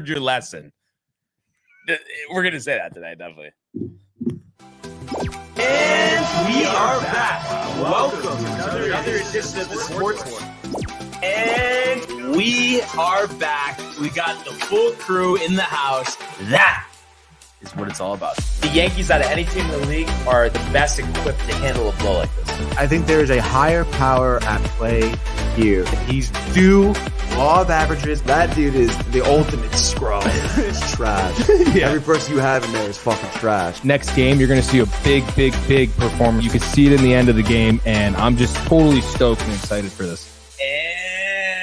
your lesson. We're going to say that tonight, definitely. And we are back. Welcome to another edition of the Sports One. And we are back. We got the full crew in the house. That is what it's all about. The Yankees, out of any team in the league, are the best equipped to handle a blow like this. I think there is a higher power at play here. He's due law of averages. That dude is the ultimate scrub. It's trash. Yeah. Every person you have in there is fucking trash. Next game, you're going to see a big performance. You can see it in the end of the game, and I'm just totally stoked and excited for this.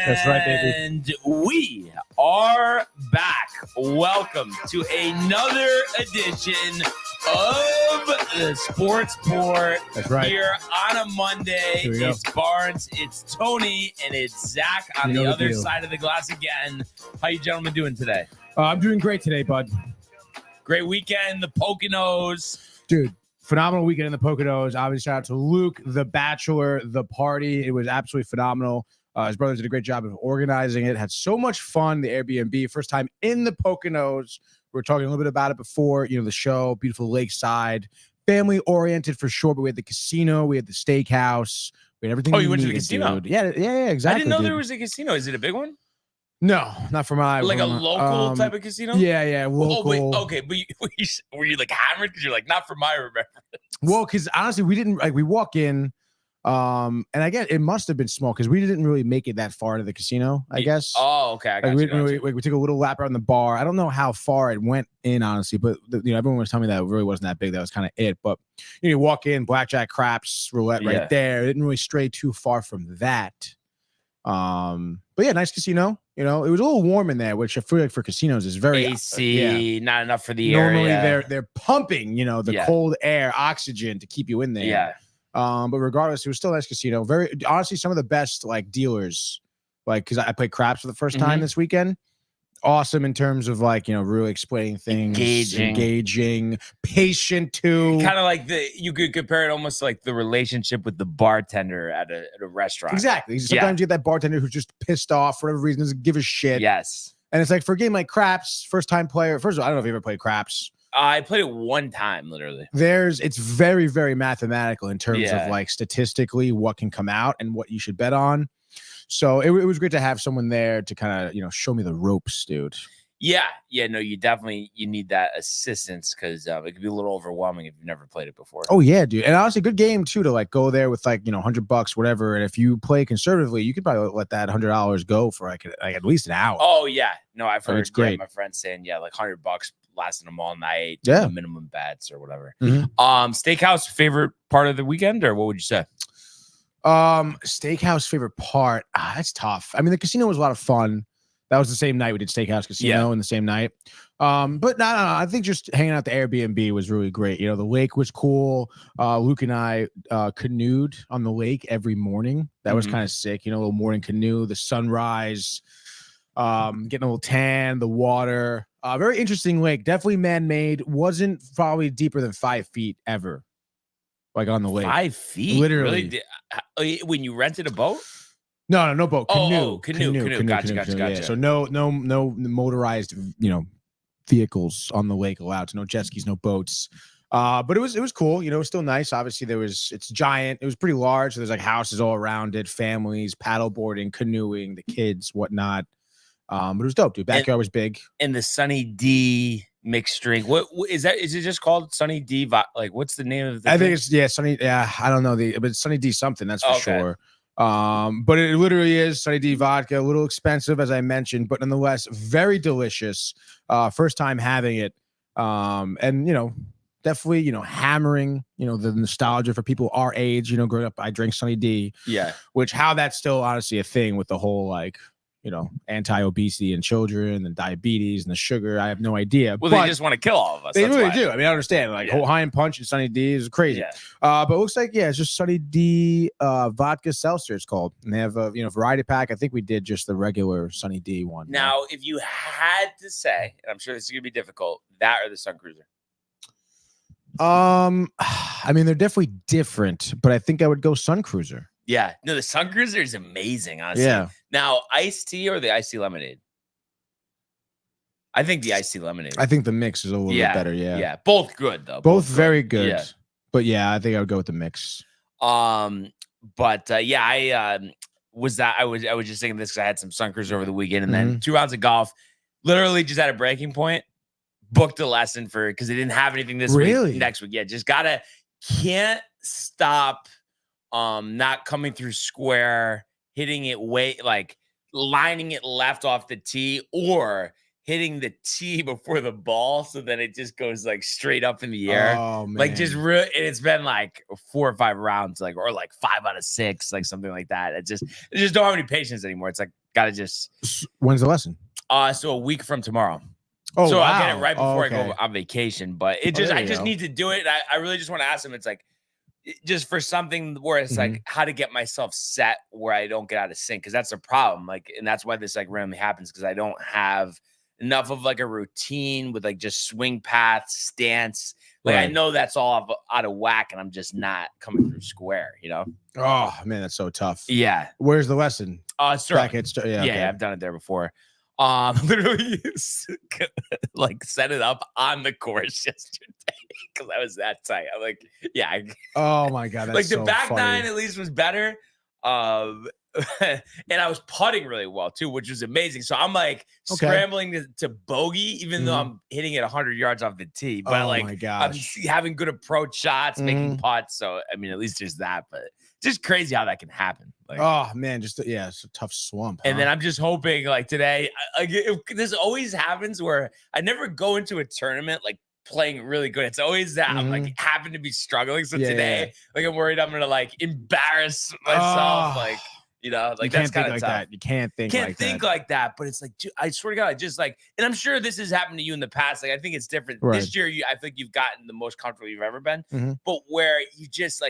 That's right, baby. And we are back. Welcome to another edition of the Sports Port. That's right. Here on a Monday. It's Barnes, it's Tony, and it's Zach on the other side of the glass again. How you gentlemen doing today? I'm doing great today, bud. Great weekend, the Poconos. Dude, phenomenal weekend in the Poconos. Obviously, shout out to Luke, the Bachelor, the party. It was absolutely phenomenal. His brothers did a great job of organizing it. Had so much fun. The Airbnb, first time in the Poconos. We were talking a little bit about it before, the show. Beautiful lakeside, family oriented for sure. But we had the casino, we had the steakhouse, we had everything. Oh, you went to the casino? Dude. Yeah, exactly. I didn't know there was a casino. Is it a big one? No, not for my like a local type of casino. Yeah, local. Oh, wait, okay, but were you like hammered because you're like not for my remembrance? Well, because honestly, we didn't we walk in. And I guess it must have been small because we didn't really make it that far to the casino, I guess. Oh, okay. We took a little lap around the bar. I don't know how far it went in, honestly, but everyone was telling me that it really wasn't that big. That was kind of it. But you walk in, blackjack, craps, roulette right there. It didn't really stray too far from that. But yeah, nice casino. It was a little warm in there, which I feel like for casinos is very AC, not enough for the Normally area. they're pumping, the cold air, oxygen to keep you in there. Yeah. But regardless, it was still a nice casino. Very honestly, some of the best dealers, because I played craps for the first time this weekend. Awesome in terms of really explaining things, engaging, patient too. Kind of like you could compare it almost like the relationship with the bartender at a restaurant. Exactly. Sometimes you get that bartender who's just pissed off for whatever reason, doesn't give a shit. Yes. And it's like for a game like craps, first time player. First of all, I don't know if you ever played craps. I played it one time, literally. It's very, very mathematical in terms of statistically what can come out and what you should bet on. So it was great to have someone there to kind of, show me the ropes, dude. Yeah. No, you need that assistance because it could be a little overwhelming if you've never played it before. Oh yeah, dude. And honestly, good game too to go there with $100, whatever. And if you play conservatively, you could probably let that $100 go for at least an hour. Oh yeah. No, I've heard it's great. My friends saying, like $100 lasting them all night. Yeah. Minimum bets or whatever. Mm-hmm. Steakhouse favorite part of the weekend, or what would you say? Steakhouse favorite part. That's tough. I mean, the casino was a lot of fun. That was the same night we did Steakhouse Casino in the same night. But no. I think just hanging out at the Airbnb was really great. The lake was cool. Luke and I canoed on the lake every morning. That was kind of sick. A little morning canoe, the sunrise, getting a little tan, the water. Very interesting lake. Definitely man-made. Wasn't probably deeper than 5 feet ever. On the lake. 5 feet? Literally. Really? When you rented a boat? No boat. Canoe. Canoe. Gotcha. Yeah. So no motorized, vehicles on the lake allowed. So no jet skis, no boats. But it was cool. It was still nice. Obviously, it's giant. It was pretty large. So there's houses all around it, families, paddleboarding, canoeing, the kids, whatnot. But it was dope, dude. Backyard was big. And the Sunny D mixed drink. What is that? Is it just called Sunny D? What's the name of the? I think it's Sunny. Yeah, I don't know but Sunny D something. That's for sure. But it literally is Sunny D vodka. A little expensive, as I mentioned, but nonetheless very delicious. First time having it. And definitely hammering the nostalgia for people our age. Growing up, I drank Sunny D. Yeah. Which how that's still honestly a thing with the whole anti-obesity in children and diabetes and the sugar. I have no idea. Well, they just want to kill all of us. They really do. I mean, I understand. Hawaiian Punch and Sunny D is crazy. Yeah. But it looks like, it's just Sunny D vodka seltzer it's called. And they have a variety pack. I think we did just the regular Sunny D one. Now, if you had to say, and I'm sure this is going to be difficult, that or the Sun Cruiser? I mean, they're definitely different, but I think I would go Sun Cruiser. Yeah. No, the Sun Cruiser is amazing, honestly. Yeah. Now, iced tea or the iced tea lemonade? I think the iced tea lemonade. I think the mix is a little bit better. Yeah. Yeah. Both good though. Both very good. Yeah. But yeah, I think I would go with the mix. But I was just thinking this because I had some sunkers over the weekend, and then 2 rounds of golf. Literally just at a breaking point. Booked a lesson because they didn't have anything this week. Next week, yeah, just can't stop. Not coming through square, hitting it lining it left off the tee, or hitting the tee before the ball, so then it just goes like straight up in the air. Oh man, and it's been like 4 or 5 rounds, or 5 out of 6, like something like that. I just don't have any patience anymore. It's like gotta just. When's the lesson? So a week from tomorrow. Oh, so wow. I'll get it right before I go on vacation. But I just go. need to do it. I really just want to ask him. It's like just for something where it's like how to get myself set where I don't get out of sync, because that's a problem. And that's why this randomly happens, because I don't have enough of a routine with just swing path, stance. I know that's all out of whack, and I'm just not coming through square. Oh man, that's so tough. Yeah. Where's the lesson? Sterling. Yeah, I've done it there before. Literally set it up on the course yesterday because I was that tight. I'm like, yeah. Oh my god, that's the so back funny. 9 at least was better. And I was putting really well too, which was amazing. So I'm scrambling to bogey, even though I'm hitting it 100 yards off the tee. But my gosh, I'm having good approach shots, making putts. So I mean, at least there's that. But just crazy how that can happen. Oh man, it's a tough swamp. And then I'm just hoping today, this always happens where I never go into a tournament playing really good. It's always that I'm happen to be struggling. So today, I'm worried I'm gonna embarrass myself. That's kind of tough. You can't think like that. But it's dude, I swear to God, I just and I'm sure this has happened to you in the past. I think it's different this year. I think you've gotten the most comfortable you've ever been. But where you just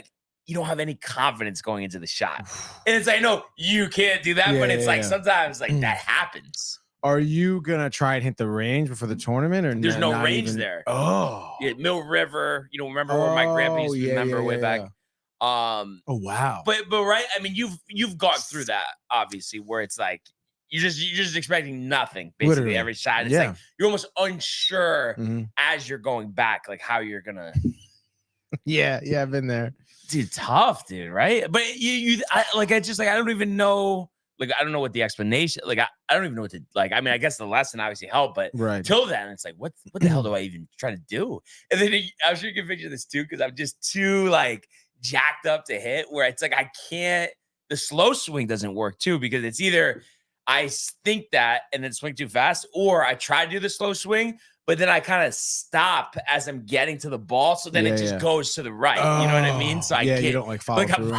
you don't have any confidence going into the shot. And it's I know you can't do that, but it's sometimes that happens. Are you gonna try and hit the range before the tournament, or there's no range there? Oh, yeah, Mill River. Remember where my grandpa used to remember way back. Oh wow. But right, I mean, you've gone through that obviously, where it's you're just expecting nothing basically. Literally. Every shot. It's you're almost unsure as you're going back, how you're gonna. Yeah, I've been there. Dude, tough, dude, right? But I don't even know. I don't know what the explanation. I don't even know what to I mean, I guess the lesson obviously helped, but till then, it's what the hell do I even try to do? And then I'm sure you can picture this too, because I'm just too jacked up to hit. Where it's I can't. The slow swing doesn't work too, because it's either I think that and then swing too fast, or I try to do the slow swing. But then I kind of stop as I'm getting to the ball, so then it just goes to the right. You know what I mean? So I can't. You don't follow through.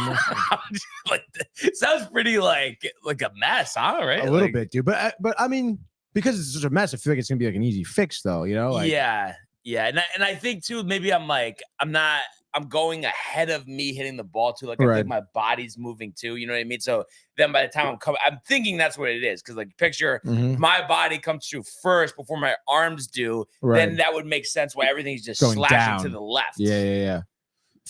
It sounds pretty like a mess, huh? Right? A little bit, dude. But I mean, because it's such a mess, I feel like it's gonna be an easy fix, though. Yeah. And I think too, maybe I'm going ahead of me hitting the ball too. I think my body's moving too. You know what I mean? So then by the time I'm thinking that's what it is. Because picture my body comes through first before my arms do. Then that would make sense why everything's just going slashing down to the left. Yeah.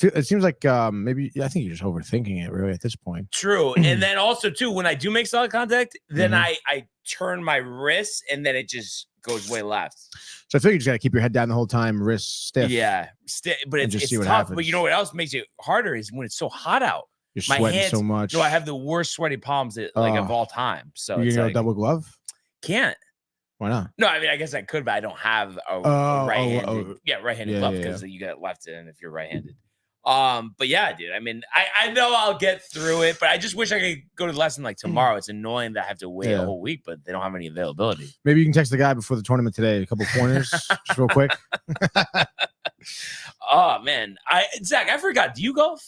It seems like maybe I think you're just overthinking it really at this point. True. And then also too, when I do make solid contact, then I turn my wrist and then it just goes way left. So I feel you just got to keep your head down the whole time, wrist stiff. Yeah. But it's tough. Happens. But you know what else makes it harder is when it's so hot out. You're sweating so much. No, I have the worst sweaty palms of all time. So you know, double glove? Can't. Why not? No, I mean, I guess I could, but I don't have a right-handed. Right-handed glove because you got left in if you're right-handed. But yeah, dude. I mean, I know I'll get through it, but I just wish I could go to the lesson tomorrow. It's annoying that I have to wait a whole week, but they don't have any availability. Maybe you can text the guy before the tournament today. A couple pointers, just real quick. Oh man, Zach, I forgot. Do you golf?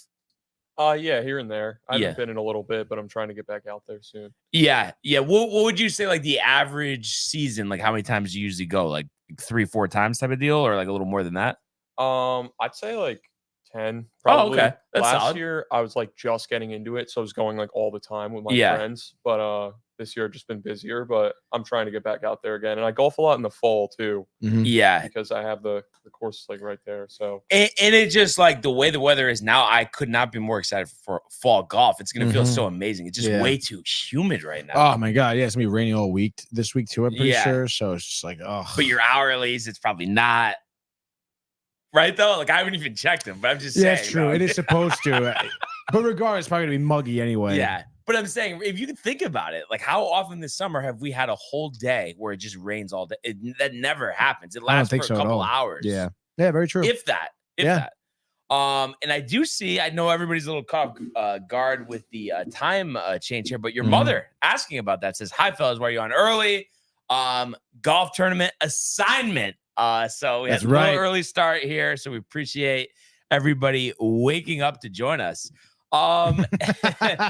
Yeah, here and there. I haven't been in a little bit, but I'm trying to get back out there soon. Yeah. What would you say the average season? How many times do you usually go? 3-4 times type of deal, or a little more than that? I'd say 10. Probably. Oh, okay. That's Last solid. year I was just getting into it, so I was going all the time with my friends. But this year. Just been busier, but I'm trying to get back out there again. And I golf a lot in the fall too. Yeah, because I have the course like right there. So and it just like the way the weather is now, I could not be more excited for fall golf. It's gonna feel so amazing. It's just way too humid right now. Oh my god, yeah, it's gonna be raining all week this week too. I'm pretty sure. So it's just like, oh. But your hourlies, it's probably not. Right though, like I haven't even checked them, but I'm just saying. Yeah, it's true. It is supposed to, but regardless, it's probably gonna be muggy anyway. Yeah, but I'm saying if you can think about it, like how often this summer have we had a whole day where it just rains all day? That never happens. It lasts for a couple hours. Yeah, very true. If that. And I do see. I know everybody's a little caught guard with the time change here, but your mother asking about that says, "Hi fellas, why are you on early? Golf tournament assignment." So we had a little early start here, so we appreciate everybody waking up to join us. A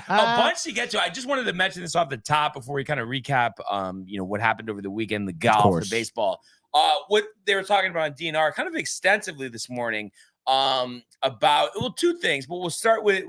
bunch to get to. I just wanted to mention this off the top before we kind of recap, what happened over the weekend, the golf, the baseball. What they were talking about on DNR kind of extensively this morning about, two things, but we'll start with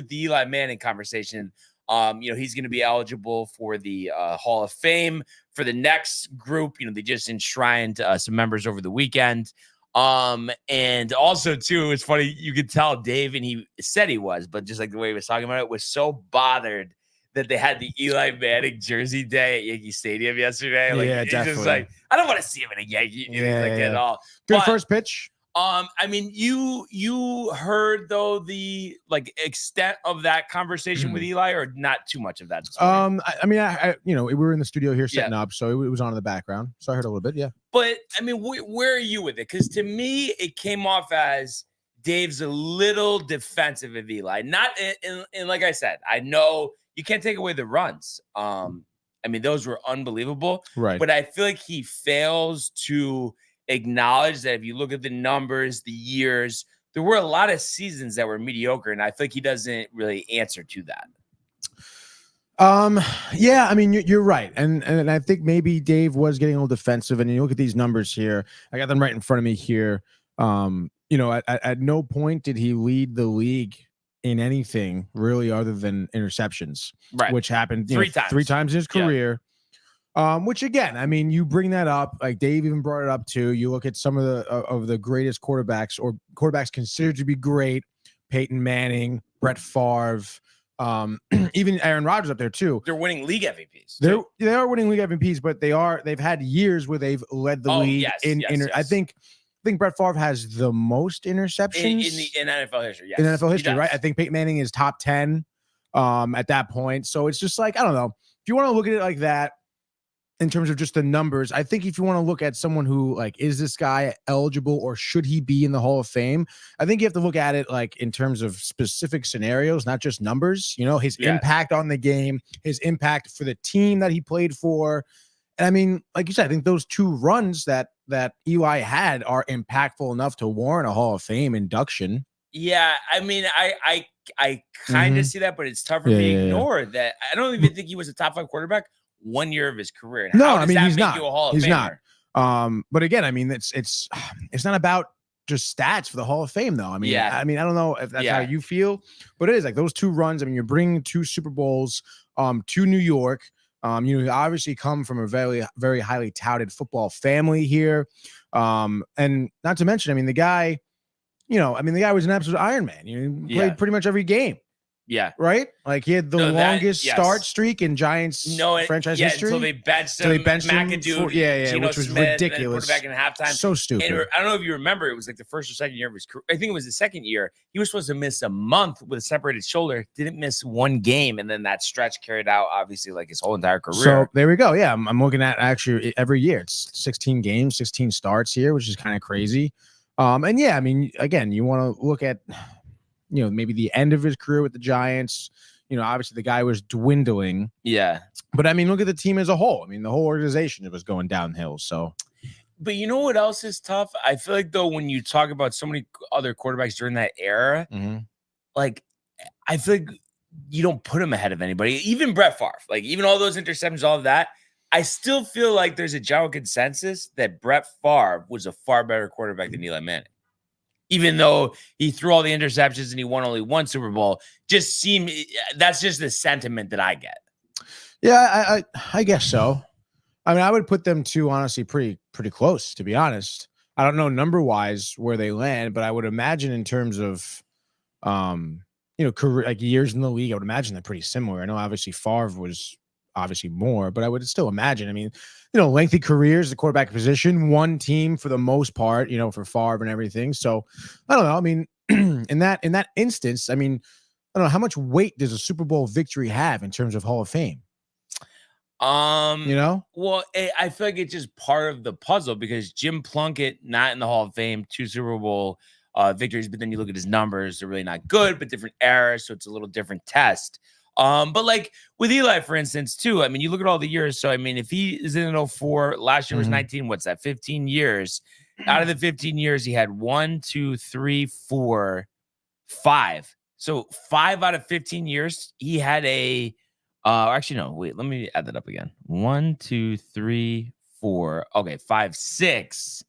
the Eli Manning conversation. He's going to be eligible for the Hall of Fame for the next group. They just enshrined some members over the weekend. And also too, it's funny, you could tell Dave, and he said he was, but just like the way he was talking about it, was so bothered that they had the Eli Manning jersey day at Yankee Stadium yesterday. Like, yeah, definitely. Just like, I don't want to see him in a Yankee at all. Good first pitch. I mean, you heard though the extent of that conversation with Eli, or not too much of that? I mean, we were in the studio here setting up, so it was on in the background, so I heard a little bit, yeah. But I mean, where are you with it? Because to me, it came off as Dave's a little defensive of Eli. Not and like I said, I know you can't take away the runs. I mean, those were unbelievable, right? But I feel like he fails to acknowledge that if you look at the numbers, the years, there were a lot of seasons that were mediocre, and I think he doesn't really answer to that. Yeah, I mean, you're right, and I think maybe Dave was getting a little defensive. And you look at these numbers here; I got them right in front of me here. At no point did he lead the league in anything really other than interceptions, right? Which happened three times in his career. Which again, I mean, you bring that up, like Dave even brought it up too. You look at some of the greatest quarterbacks, or quarterbacks considered to be great: Peyton Manning, Brett Favre, even Aaron Rodgers up there too. They're winning league MVPs. They are winning league MVPs, but they've had years where they've led the league yes. I think Brett Favre has the most interceptions in NFL history. Yes, in NFL history, right? I think Peyton Manning is top 10 at that point. So it's just like, I don't know. If you want to look at it like that, in terms of just the numbers, I think if you want to look at someone who, like, is this guy eligible or should he be in the Hall of Fame? I think you have to look at it like in terms of specific scenarios, not just numbers, his impact on the game, his impact for the team that he played for. And I mean, like you said, I think those two runs that Eli had are impactful enough to warrant a Hall of Fame induction. Yeah, I mean, I kind of see that, but it's tough for me to ignore that. I don't even think he was a top 5 quarterback 1 year of his career. No, I mean, he's not. He's not. But again, I mean, it's not about just stats for the Hall of Fame, though. I mean, I don't know if that's how you feel, but it is like those 2 runs. I mean, you're bringing 2 Super Bowls to New York. You obviously come from a very, very highly touted football family here, and not to mention, I mean, the guy was an absolute Iron Man. He played pretty much every game. Yeah. Right? Like he had the longest start streak in Giants franchise history. Until they benched him. McAdoo, which was Smith, ridiculous. Back in halftime. So stupid. And I don't know if you remember, it was like the first or second year of his career. I think it was the second year. He was supposed to miss a month with a separated shoulder. Didn't miss 1 game. And then that stretch carried out, obviously, like his whole entire career. So there we go. Yeah. I'm looking at actually every year. It's 16 games, 16 starts here, which is kind of crazy. And yeah, I mean, again, you want to look at maybe the end of his career with the Giants. Obviously the guy was dwindling. Yeah. But I mean, look at the team as a whole. I mean, the whole organization was going downhill. So, but you know what else is tough? I feel like though, when you talk about so many other quarterbacks during that era, like I feel like you don't put him ahead of anybody. Even Brett Favre, like even all those interceptions, all of that. I still feel like there's a general consensus that Brett Favre was a far better quarterback than Eli Manning. Even though he threw all the interceptions and he won only 1 Super Bowl, that's just the sentiment that I get. Yeah, I guess so. I mean, I would put them two honestly pretty close, to be honest. I don't know number wise where they land, but I would imagine in terms of career like years in the league, I would imagine they're pretty similar. I know obviously Favre was obviously more, but I would still imagine. I mean, lengthy careers, the quarterback position, one team for the most part, for Favre and everything. So I don't know. I mean, in that instance, I mean, I don't know how much weight does a Super Bowl victory have in terms of Hall of Fame? Well, I feel like it's just part of the puzzle because Jim Plunkett, not in the Hall of Fame, 2 Super Bowl victories, but then you look at his numbers, they're really not good, but different eras, so it's a little different test. But like with Eli, for instance, too, I mean, you look at all the years. So, I mean, if he is in 04, last year was 19, what's that, 15 years? Out of the 15 years, he had 1, 2, 3, 4, 5. So 5 out of 15 years, he had a actually, no, wait, let me add that up again. 1, 2, 3, 4. Okay, 5, 6,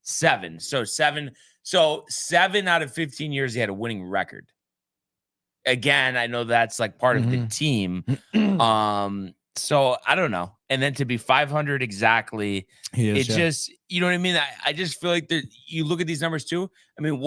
7. So 7. So 7 out of 15 years, he had a winning record. Again, I know that's like part of the team. So I don't know. And then to be 500 exactly, just, you know what I mean? I just feel like you look at these numbers too. I mean,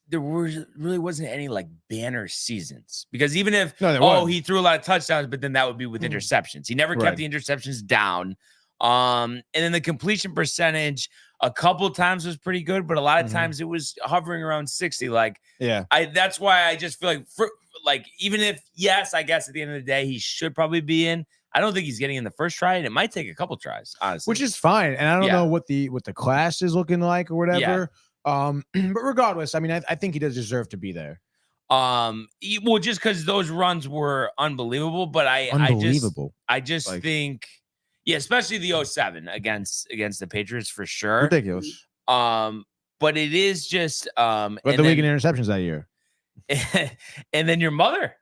there really wasn't any like banner seasons because even if he threw a lot of touchdowns, but then that would be with interceptions. He never kept the interceptions down. And then the completion percentage a couple of times was pretty good, but a lot of times it was hovering around 60. Like, that's why I just feel like even if, yes, I guess at the end of the day, he should probably be in. I don't think he's getting in the first try, and it might take a couple tries, honestly. Which is fine. And I don't know what the class is looking like or whatever. But regardless, I mean, I think he does deserve to be there. Well, just because those runs were unbelievable, but I just think, especially the 07 against the Patriots for sure. Ridiculous. But it is just but the league in interceptions that year. And then your mother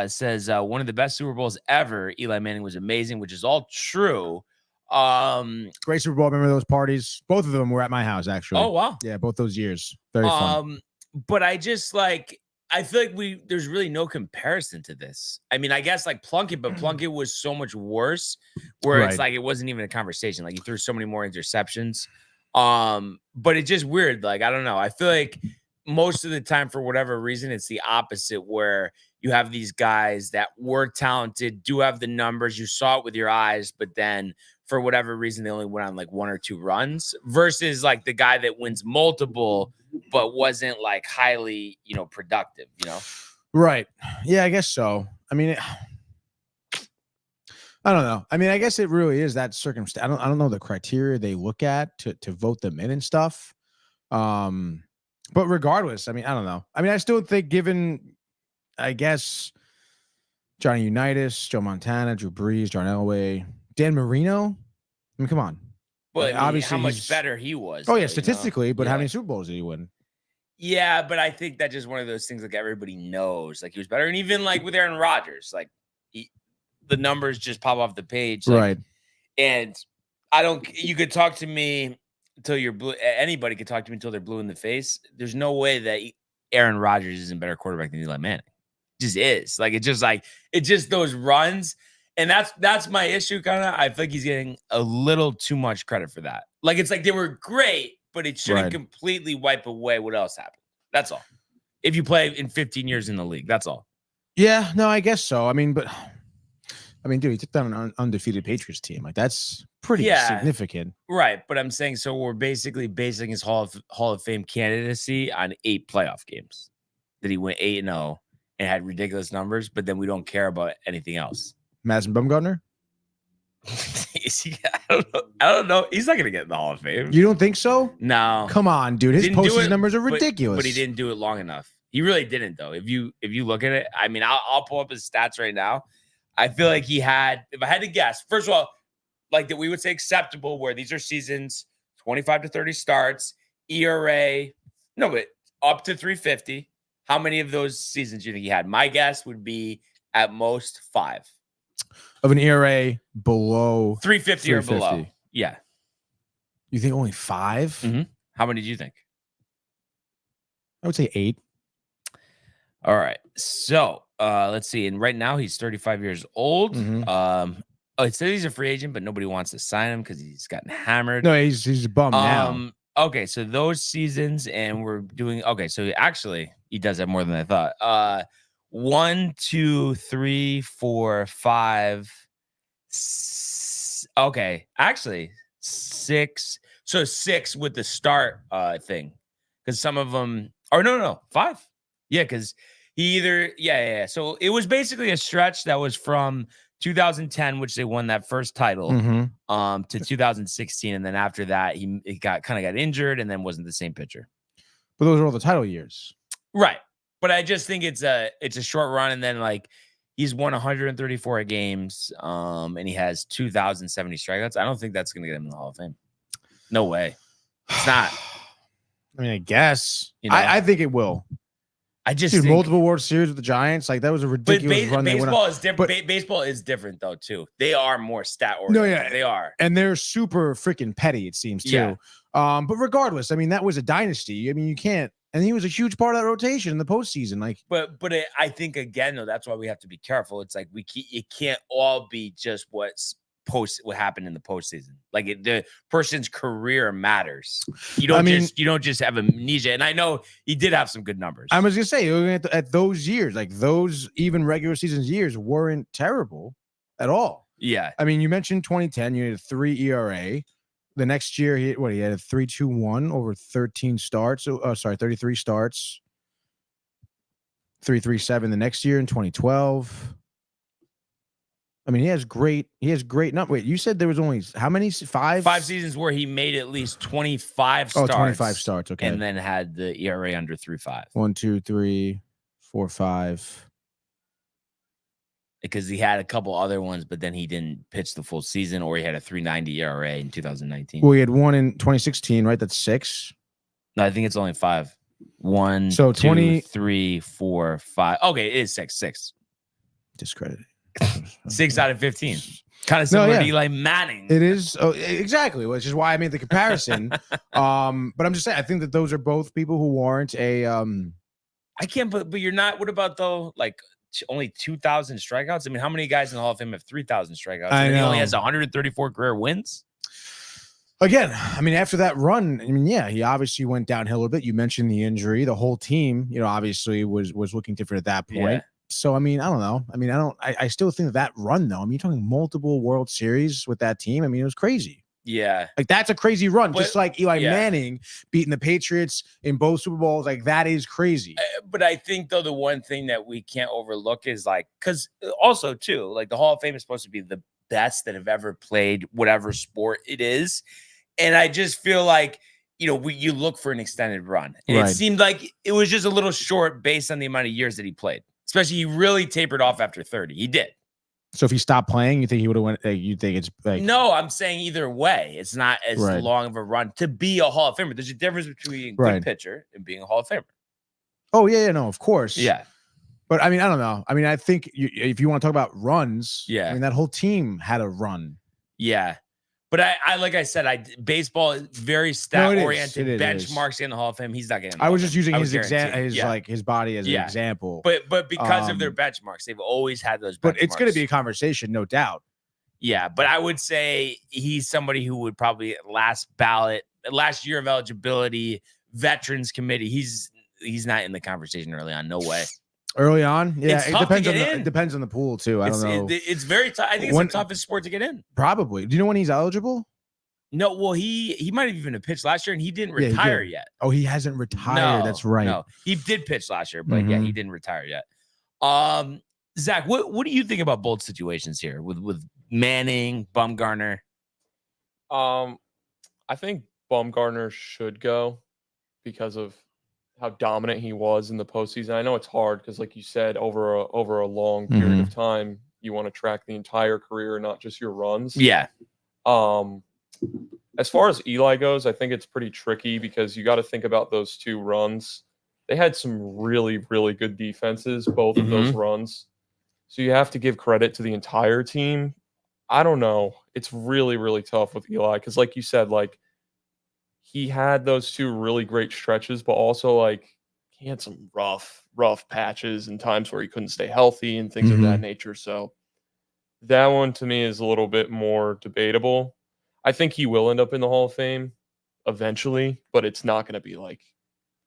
says one of the best Super Bowls ever. Eli Manning was amazing, which is all true. Great Super Bowl. Remember those parties? Both of them were at my house, actually. Oh, wow. Yeah, both those years. Very fun. But I just I feel like there's really no comparison to this. I mean, I guess like Plunkett, but Plunkett was so much worse where it's like it wasn't even a conversation. Like he threw so many more interceptions. But it's just weird. Like, I don't know. I feel like most of the time, for whatever reason, it's the opposite where you have these guys that were talented, do have the numbers. You saw it with your eyes, but then for whatever reason, they only went on like 1 or 2 runs versus like the guy that wins multiple, but wasn't like highly, productive, Right. Yeah, I guess so. I mean, I don't know. I mean, I guess it really is that circumstance. I don't know the criteria they look at to vote them in and stuff. But regardless, I mean, I don't know. I mean, I still think given, I guess, Johnny Unitas, Joe Montana, Drew Brees, John Elway, Dan Marino. I mean, come on. Well, obviously, how much better he was. Oh, yeah, statistically, but how many Super Bowls did he win? Yeah, but I think that's just one of those things like everybody knows. Like he was better. And even like with Aaron Rodgers, like the numbers just pop off the page. Like, right. And you could talk to me until you're blue. Anybody could talk to me until they're blue in the face. There's no way that Aaron Rodgers isn't a better quarterback than Eli Manning. It just is. Like it's just those runs. And that's my issue, kind of. I feel like he's getting a little too much credit for that. Like it's like they were great, but it shouldn't completely wipe away what else happened. That's all. If you play in 15 years in the league, that's all. Yeah, no, I guess so. I mean, dude, he took down an undefeated Patriots team. Like that's pretty significant. Right. But I'm saying, so we're basically basing his Hall of Fame candidacy on 8 playoff games that he went 8-0 and had ridiculous numbers, but then we don't care about anything else. Madison Bumgarner? I don't know. He's not going to get in the Hall of Fame. You don't think so? No. Come on, dude. His postseason numbers are ridiculous. But he didn't do it long enough. He really didn't, though. If you look at it, I mean, I'll pull up his stats right now. I feel like he had, if I had to guess, first of all, like that we would say acceptable, where these are seasons, 25 to 30 starts, ERA, no, but up to 350. How many of those seasons do you think he had? My guess would be at most 5. Of an ERA below 350 or below. Yeah. You think only 5? Mm-hmm. How many do you think? I would say 8. All right. So let's see. And right now he's 35 years old. Mm-hmm. Oh, it says he's a free agent, but nobody wants to sign him because he's gotten hammered. No, he's a bum now. Okay, so those seasons, and we're doing okay. So he does have more than I thought. 1, 2, 3, 4, 5. Okay, actually 6. So 6 with the start thing, because some of them. Or no, 5. Yeah, because he either So it was basically a stretch that was from 2010, which they won that first title, to 2016, and then after that, he got injured, and then wasn't the same pitcher. But those are all the title years, right? But I just think it's a short run, and then like he's won 134 games, and he has 2,070 strikeouts. I don't think that's going to get him in the Hall of Fame. No way. It's not. I mean, I guess. I think it will. I just think, multiple World Series with the Giants, like that was a ridiculous run. Baseball is different. Baseball is different though too. They are more stat oriented. No, yeah, they are, and they're super freaking petty. It seems too. Yeah. But regardless, I mean, that was a dynasty. I mean, you can't. And he was a huge part of that rotation in the postseason. Like, I think again though, that's why we have to be careful. It's like it can't all be just what happened in the postseason. Like the person's career matters. You don't just have amnesia. And I know he did have some good numbers. I was gonna say at those years, like those even regular season years weren't terrible at all. Yeah. I mean, you mentioned 2010. You had a 3 ERA. The next year, he had a 3.21 over 13 starts. 33 starts. 3.37 the next year in 2012. I mean, he has great numbers. Wait, you said there was only how many? 5? 5 seasons where he made at least 25 starts. Oh, 25 starts. Okay. And then had the ERA under 3.5. 1, 2, 3, 4, 5. Because he had a couple other ones, but then he didn't pitch the full season, or he had a 3.90 ERA in 2019. Well, he had one in 2016, right? That's 6. No, I think it's only 5. 1, so 2, 3, 4, 5. Okay, it is 6. Discredited. 6 out of 15. Kind of similar to Eli Manning. It is exactly, which is why I made the comparison. But I'm just saying, I think that those are both people who warrant a. I can't, but you're not. What about though? Like only 2,000 strikeouts. I mean, how many guys in the Hall of Fame have 3,000 strikeouts? And he only has 134 career wins. Again, I mean, after that run, I mean, yeah, he obviously went downhill a little bit. You mentioned the injury. The whole team, obviously was looking different at that point. Yeah. So, I mean, I don't know. I mean, I still think that run, though. I mean, you're talking multiple World Series with that team. I mean, it was crazy. Yeah. Like, that's a crazy run. Just like Eli Manning beating the Patriots in both Super Bowls. Like, that is crazy. But I think, though, the one thing that we can't overlook is, like, because also, too, like, the Hall of Fame is supposed to be the best that have ever played whatever sport it is. And I just feel like, you look for an extended run. And It seemed like it was just a little short based on the amount of years that he played. Especially, he really tapered off after 30. He did. So if he stopped playing, you think he would have went? You think it's like? No, I'm saying either way, it's not as long of a run to be a Hall of Famer. There's a difference between a good pitcher and being a Hall of Famer. Oh yeah, no, of course. Yeah, but I mean, I don't know. I mean, I think if you want to talk about runs, I mean that whole team had a run. Yeah. But I like I said, baseball is very stat oriented. Benchmarks in the Hall of Fame. He's not getting. I was just using his his body as an example. But because of their benchmarks, they've always had those. But it's going to be a conversation, no doubt. Yeah, but I would say he's somebody who would probably last year of eligibility, Veterans Committee. He's not in the conversation early on. No way. Early on, yeah, it depends on the pool too. I don't know. It's very tough. I think it's the toughest sport to get in. Probably. Do you know when he's eligible? No. Well, he might have even pitched last year, and he didn't retire yet. Oh, he hasn't retired. No, that's right. No, he did pitch last year, but he didn't retire yet. Zach, what do you think about both situations here with Manning, Bumgarner? I think Bumgarner should go because of how dominant he was in the postseason. I know it's hard because, like you said, over a long period of time, you want to track the entire career, not just your runs. Yeah. As far as Eli goes, I think it's pretty tricky because you got to think about those 2 runs. They had some really, really good defenses, both of those runs. So you have to give credit to the entire team. I don't know. It's really, really tough with Eli because, like you said, like, he had those 2 really great stretches, but also like he had some rough patches and times where he couldn't stay healthy and things of that nature. So That one to me is a little bit more debatable. I think he will end up in the Hall of Fame eventually, but it's not going to be like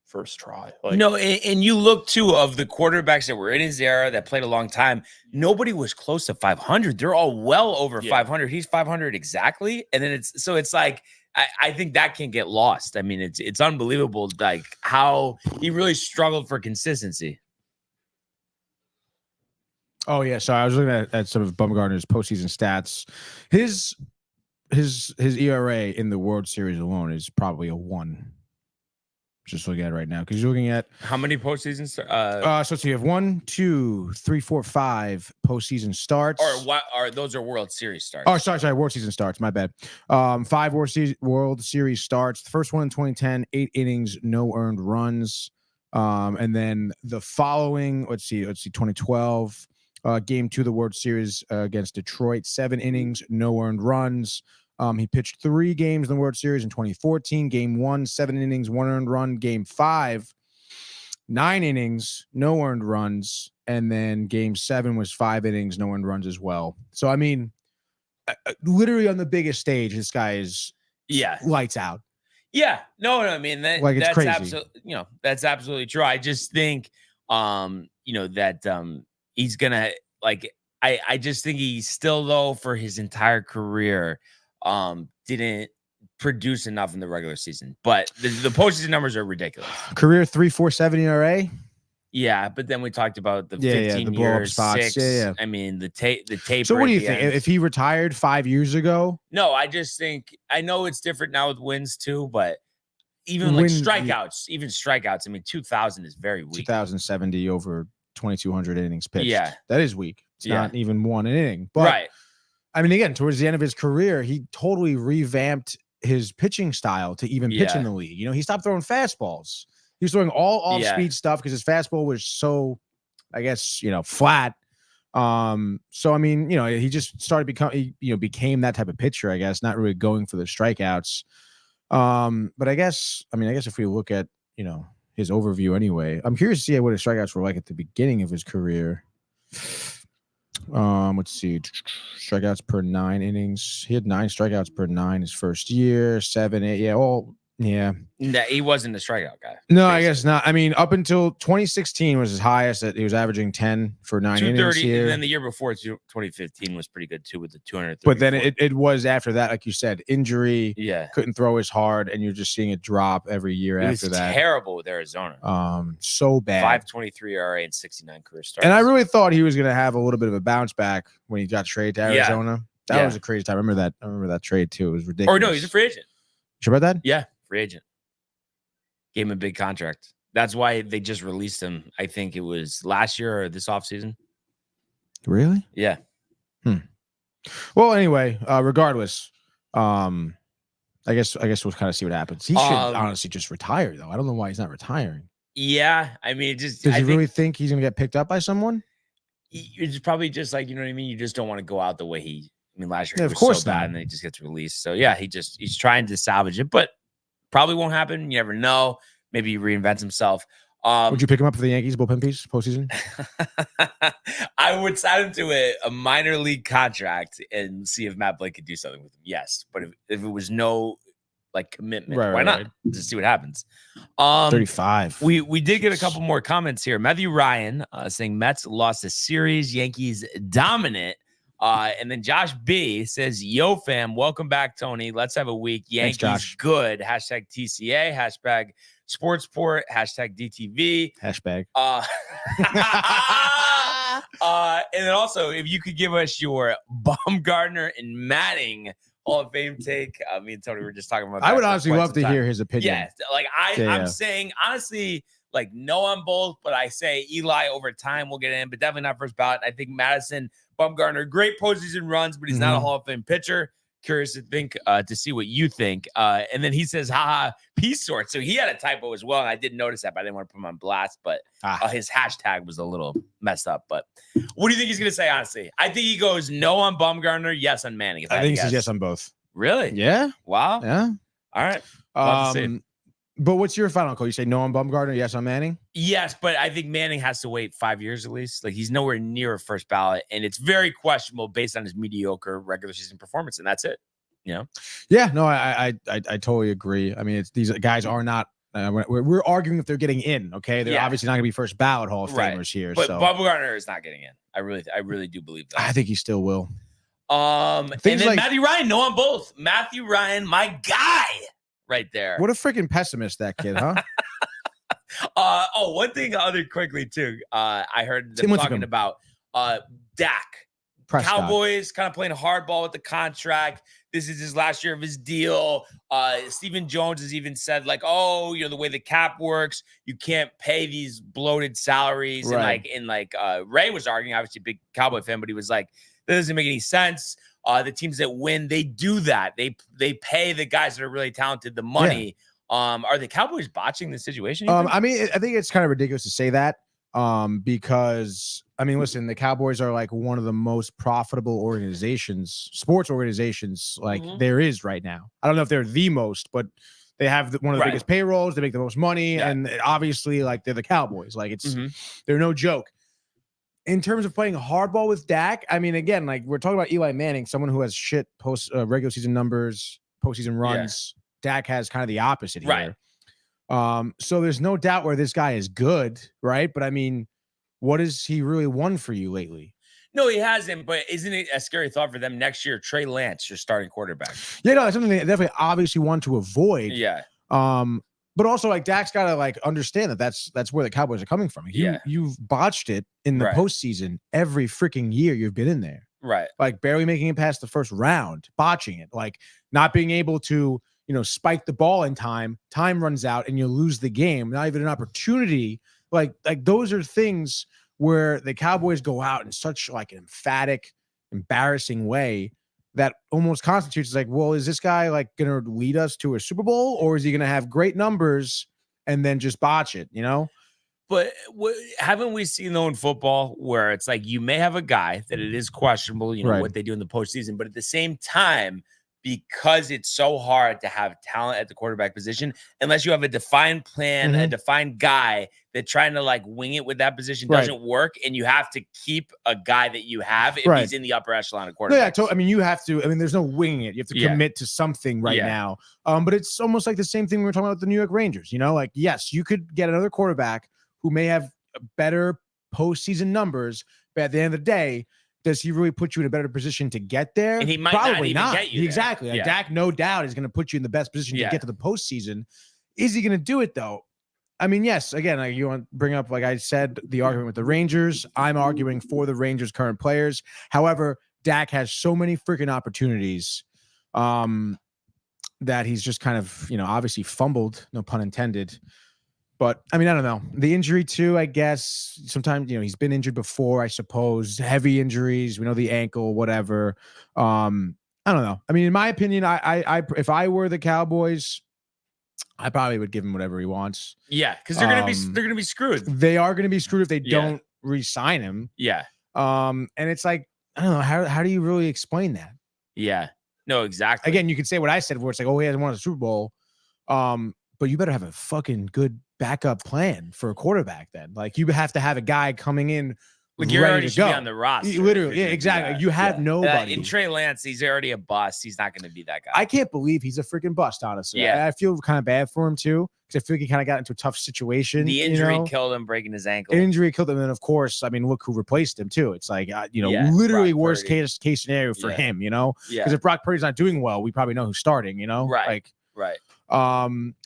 first try. Like, no, and you look too of the quarterbacks that were in his era that played a long time. Nobody was close to 500. They're all well over 500. He's 500 exactly, and then it's like I think that can get lost. I mean, it's unbelievable like how he really struggled for consistency. Oh yeah, so I was looking at some of Bumgarner's postseason stats. His ERA in the World Series alone is probably a 1. Just looking at it right now because you're looking at how many postseason so you have 1, 2, 3, 4, 5 postseason starts. Or what are those are World Series starts? Oh, sorry, World Season starts. My bad. 5 World Series starts. The first one in 2010, 8 innings, no earned runs. And then the following, let's see, 2012, game 2 of the World Series against Detroit, 7 innings, no earned runs. He pitched 3 games in the World Series in 2014. Game 1, 7 innings, 1 earned run. Game 5, 9 innings, no earned runs. And then game 7 was 5 innings, no earned runs as well. So, I mean, literally on the biggest stage, this guy is lights out. Yeah. No, I mean, that's crazy. That's absolutely true. I just think, that he's going to, like, I just think he's still, though, for his entire career, didn't produce enough in the regular season, but the postseason numbers are ridiculous. Career 3.47 ERA. Yeah, but then we talked about the 15 the years, spots. 6. Yeah. I mean, the tape. So what do you think? If he retired 5 years ago? No, I just think I know it's different now with wins too, but even like strikeouts. I mean, 2,000 is very weak. 2,070 over 2,200 innings pitched. Yeah, that is weak. It's not even 1 inning. But right. I mean, again, towards the end of his career, he totally revamped his pitching style to even pitch in the league. He stopped throwing fastballs. He was throwing all off-speed stuff because his fastball was so, I guess, flat. So I mean, he just started became that type of pitcher, I guess, not really going for the strikeouts. But I guess if we look at, his overview anyway, I'm curious to see what his strikeouts were like at the beginning of his career. Let's see, strikeouts per 9 innings. He had 9 strikeouts per 9 his first year, 7, 8. Yeah. No, he wasn't a strikeout guy. No, basically. I guess not. I mean, up until 2016 was his highest. He was averaging 10 for 9 innings here. And then the year before, 2015 was pretty good too with the 230. But then it was after that, like you said, injury. Yeah, couldn't throw as hard, and you're just seeing it drop every year after that. Terrible with Arizona. So bad. 5.23 ERA and 69 career starts. And I really thought he was going to have a little bit of a bounce back when he got traded to Arizona. That was a crazy time. I remember that trade too. It was ridiculous. Or no, he's a free agent. Sure about that? Yeah. Free agent. Gave him a big contract. That's why they just released him. I think it was last year or this offseason. Really? Yeah. Well, anyway, regardless, I guess we'll kind of see what happens. He should honestly just retire, though. I don't know why he's not retiring. Yeah, I mean, does he really think he's gonna get picked up by someone? It's probably just like, you know what I mean. You just don't want to go out the way he. I mean, last year he was so bad, and then he just gets released. So yeah, he's trying to salvage it, but probably won't happen. You never know. Maybe he reinvents himself. Would you pick him up for the Yankees bullpen piece postseason? I would sign him to a minor league contract and see if Matt Blake could do something with him. Yes, but if it was no like commitment, why not? Just see what happens. 35. We did get a couple more comments here. Matthew Ryan saying Mets lost a series, Yankees dominant. And then Josh B says, "Yo, fam, welcome back, Tony. Let's have a week. Yankees Thanks, good. Hashtag TCA. Hashtag Sportsport. Hashtag DTV. Hashtag. And then also, if you could give us your Baumgartner and Manning Hall of Fame take. Me and Tony were just talking about that. I would honestly love to hear his opinion. Yeah, like I'm saying, honestly, like no on both, but I say Eli over time will get in, but definitely not first ballot. I think Madison, Bumgarner, great postseason runs, but he's not a Hall of Fame pitcher. Curious to see what you think. And then he says, haha, peace sort. So he had a typo as well. And I didn't notice that, but I didn't want to put him on blast. But his hashtag was a little messed up. But what do you think he's going to say, honestly? I think he goes no on Bumgarner, yes on Manning. I think he says yes on both. Really? Yeah. Wow. Yeah. All right. But what's your final call? You say no on Bumgarner, yes on Manning? Yes, but I think Manning has to wait 5 years at least. Like he's nowhere near a first ballot, and it's very questionable based on his mediocre regular season performance, and that's it. You know? Yeah, no, I totally agree. I mean, these guys are not. We're arguing if they're getting in. Okay, they're obviously not going to be first ballot Hall of Famers here. But so Bumgarner is not getting in. I really do believe that. I think he still will. And then like, Matthew Ryan, no on both. Matthew Ryan, my guy, right there. What a freaking pessimist that kid, huh? One thing other quickly too. I heard them talking about Dak. Prescott. Cowboys kind of playing hardball with the contract. This is his last year of his deal. Stephen Jones has even said, like, oh, you know, the way the cap works, you can't pay these bloated salaries. Right. And Ray was arguing, obviously a big Cowboy fan, but he was like, that doesn't make any sense. The teams that win, they do that. They pay the guys that are really talented the money. Yeah. Are the Cowboys botching the situation? I mean, I think it's kind of ridiculous to say that. Because I mean, listen, the Cowboys are like one of the most profitable organizations, sports organizations, like there is right now. I don't know if they're the most, but they have one of the biggest payrolls. They make the most money, and obviously, like they're the Cowboys. Like it's they're no joke. In terms of playing hardball with Dak, I mean, again, like we're talking about Eli Manning, someone who has shit post regular season numbers, postseason runs. Yeah. Dak has kind of the opposite here. So there's no doubt where this guy is good, right? But I mean, what has he really won for you lately? No, he hasn't. But isn't it a scary thought for them next year? Trey Lance, your starting quarterback. Yeah, no, that's something they definitely obviously want to avoid. Yeah. But also like Dak's got to like understand that that's where the Cowboys are coming from. You've botched it in the postseason every freaking year you've been in there. Right. Like barely making it past the first round, botching it, like not being able to, you know, spike the ball in time runs out and you lose the game. Not even an opportunity. Like those are things where the Cowboys go out in such like an emphatic, embarrassing way that almost constitutes like, well, is this guy like going to lead us to a Super Bowl, or is he going to have great numbers and then just botch it, you know? But haven't we seen though in football where it's like you may have a guy that it is questionable, you know, what they do in the postseason, but at the same time, because it's so hard to have talent at the quarterback position, unless you have a defined plan, a defined guy that trying to like wing it with that position doesn't work. And you have to keep a guy that you have if he's in the upper echelon of quarterback. Yeah, I mean, you have to, I mean, there's no winging it. You have to commit to something now. But it's almost like the same thing we were talking about with the New York Rangers, you know, like, yes, you could get another quarterback who may have better postseason numbers, but at the end of the day, does he really put you in a better position to get there? And he might probably not even get you exactly. Like Dak, no doubt, is going to put you in the best position to get to the postseason. Is he going to do it though? I mean, yes. Again, like you want to bring up, like I said, the argument with the Rangers. I'm arguing for the Rangers' current players. However, Dak has so many freaking opportunities that he's just kind of, you know, obviously fumbled. No pun intended. But I mean, I don't know. The injury too, I guess. Sometimes, you know, he's been injured before, I suppose. Heavy injuries, we know the ankle, whatever. I don't know. I mean, in my opinion, I if I were the Cowboys, I probably would give him whatever he wants. Yeah, because they're gonna be screwed. They are gonna be screwed if they don't re-sign him. Yeah. And it's like, I don't know, how do you really explain that? Yeah. No, exactly. Again, you could say what I said, where it's like, oh, he hasn't won a Super Bowl. But you better have a fucking good backup plan for a quarterback then. Like you have to have a guy coming in like you're already should be on the roster. Literally, exactly. You have nobody. In Trey Lance, he's already a bust. He's not going to be that guy. I can't believe he's a freaking bust, honestly. Yeah. I feel kind of bad for him too, because I feel like he kind of got into a tough situation. The injury killed him, breaking his ankle. Injury killed him, and of course, I mean, look who replaced him too. It's like literally Brock worst case scenario for him, you know? Because if Brock Purdy's not doing well, we probably know who's starting, you know? Right.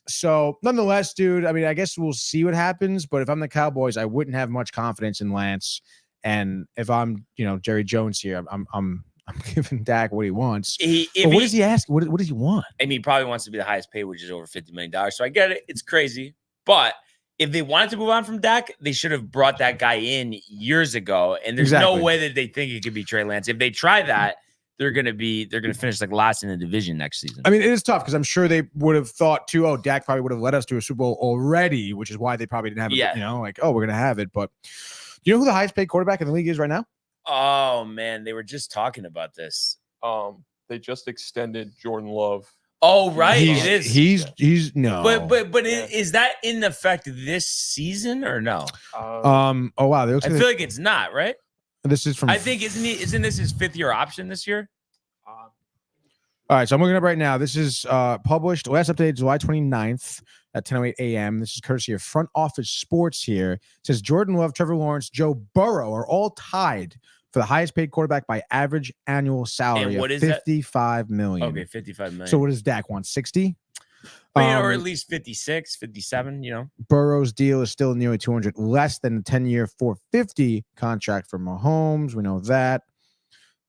So nonetheless, dude, I mean, I guess we'll see what happens, but if I'm the Cowboys, I wouldn't have much confidence in Lance. And if I'm, you know, Jerry Jones here, I'm giving Dak what he wants. What does he ask? What does he want? I mean, he probably wants to be the highest paid, which is over $50 million. So I get it. It's crazy. But if they wanted to move on from Dak, they should have brought that guy in years ago. And there's no way that they think it could be Trey Lance. If they try that, they're gonna finish like last in the division next season. I mean, it is tough because I'm sure they would have thought too, oh, Dak probably would have led us to a Super Bowl already, which is why they probably didn't have it, you know, like, oh, we're gonna have it. But you know who the highest paid quarterback in the league is right now? Oh man, they were just talking about this. They just extended Jordan Love. Oh, right. It is. He's no. But is that in effect this season or no? Oh wow. I feel like it's not, right? This is from. I think isn't this his 5th-year option this year? All right, so I'm looking up right now. This is published last update July 29th at 10:08 a.m. This is courtesy of Front Office Sports here. It says Jordan Love, Trevor Lawrence, Joe Burrow are all tied for the highest paid quarterback by average annual salary of $55 million. Okay, $55 million. So what does Dak want? 60? Or at least 56, 57, Burrow's deal is still nearly 200 less than the 10-year $450 contract for Mahomes. We know that.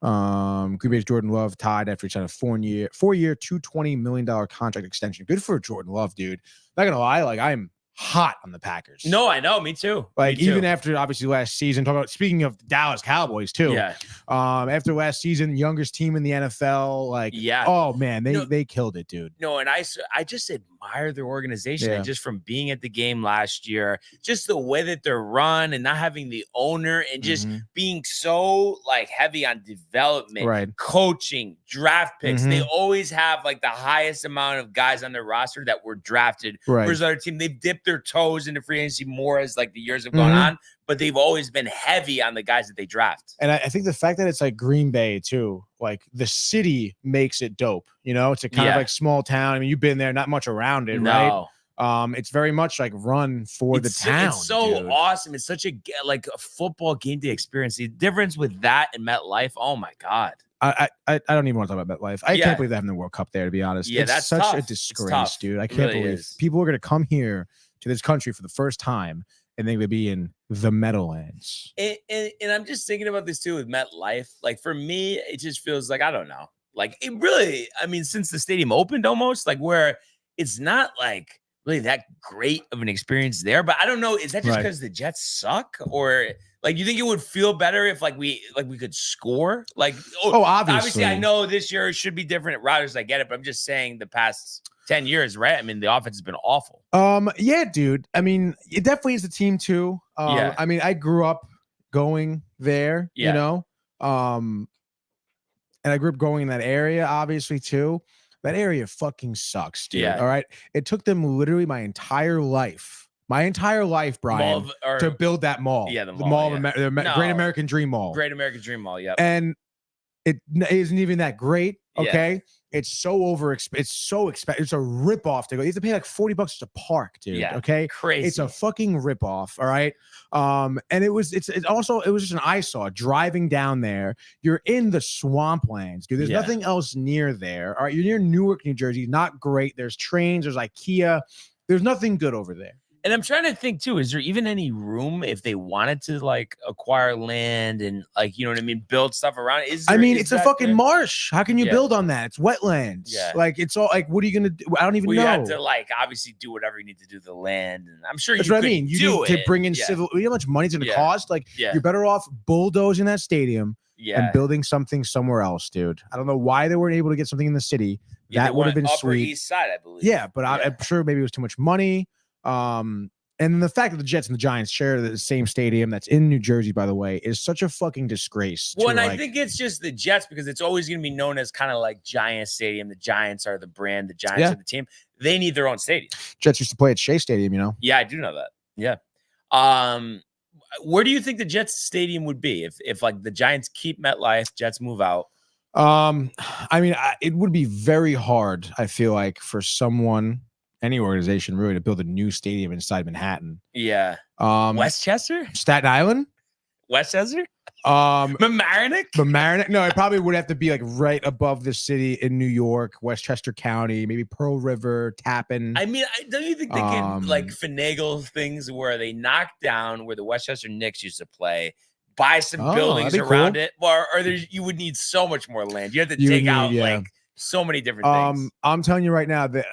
Green Bay's Jordan Love tied after he signed a 4-year, $220 million contract extension. Good for Jordan Love, dude. Not gonna lie, like I'm hot on the Packers. No, I know, me too. Like even after obviously last season, speaking of Dallas Cowboys too. Yeah. After last season, youngest team in the NFL. Like, oh man, they killed it, dude. No, and I just admire their organization, and just from being at the game last year, just the way that they're run and not having the owner and just being so like heavy on development, coaching, draft picks. They always have like the highest amount of guys on their roster that were drafted. Whereas other team, they've dipped their toes into free agency more as like the years have gone on, but they've always been heavy on the guys that they draft. And I think the fact that it's like Green Bay too, like the city makes it dope. It's a kind of like small town. I mean, you've been there, not much around it, right? It's very much like run for the town. It's so awesome. It's such a football game day experience. The difference with that and MetLife, oh my God. I don't even want to talk about MetLife. I can't believe they're having the World Cup there, to be honest. Yeah, it's that's such tough. a disgrace, dude. I can't really believe people are going to come here to this country for the first time and they're going to be in the Meadowlands. And I'm just thinking about this too with MetLife. Like for me, it just feels like, I don't know. Like it really, I mean, since the stadium opened almost, like where it's not like really that great of an experience there. But I don't know, is that just because the Jets suck? Or like you think it would feel better if we could score? Like obviously I know this year it should be different at Rodgers, I get it, but I'm just saying the past 10 years, right? I mean, the offense has been awful. Yeah, dude. I mean, it definitely is the team too. I mean, I grew up going there, and I grew up going in that area, obviously, too. That area fucking sucks, dude. All right. It took them literally my entire life, Brian, to build that mall. Yeah, the mall. Great American Dream Mall. Great American Dream Mall, yeah. And it isn't even that great, okay? Yeah. It's so it's so expensive. It's a ripoff to go. You have to pay like $40 to park, dude. Yeah, okay, crazy. It's a fucking ripoff. All right. And it was just an eyesore driving down there. You're in the swamplands, dude. There's nothing else near there. All right, you're near Newark, New Jersey. Not great. There's trains. There's IKEA. There's nothing good over there. And I'm trying to think too, is there even any room if they wanted to like acquire land and like, you know what I mean, build stuff around it? It's a fucking marsh. How can you build on that? It's wetlands. Yeah. Like it's all like, what are you gonna do? I don't even know. You have to like obviously do whatever you need to do to the land. And I'm sure that's what I mean. You need to bring in civil. You know how much money it's gonna cost? Like you're better off bulldozing that stadium and building something somewhere else, dude. I don't know why they weren't able to get something in the city. That would have been sweet. East Side, I believe. Yeah, but I'm sure maybe it was too much money. And the fact that the Jets and the Giants share the same stadium that's in New Jersey, by the way, is such a fucking disgrace. Well, and I think it's just the Jets because it's always going to be known as kind of like Giant Stadium. The Giants are the brand. The Giants are the team. They need their own stadium. Jets used to play at Shea Stadium, you know? Yeah, I do know that. Yeah. Where do you think the Jets stadium would be if like the Giants keep MetLife, Jets move out? I mean, it would be very hard, I feel like, for any organization really to build a new stadium inside Manhattan. Yeah. Westchester? Staten Island? Westchester? Mamaroneck? No, it probably would have to be like right above the city in New York, Westchester County, maybe Pearl River, Tappan. I mean, don't you think they can like finagle things where they knock down where the Westchester Knicks used to play, buy some buildings around it, or you would need so much more land. You have to dig out like so many different things. I'm telling you right now that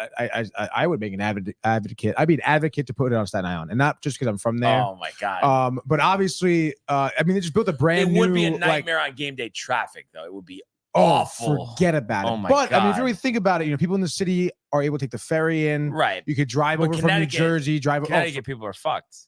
I would make an advocate. I'd be an advocate to put it on Staten Island, and not just because I'm from there. Oh my god. But obviously, I mean, they just built a brand new. It would be a nightmare on game day traffic, though. It would be awful. Forget about it. Oh my god. I mean, if you really think about it, people in the city are able to take the ferry in. Right. You could drive over from New Jersey. Connecticut people are fucked.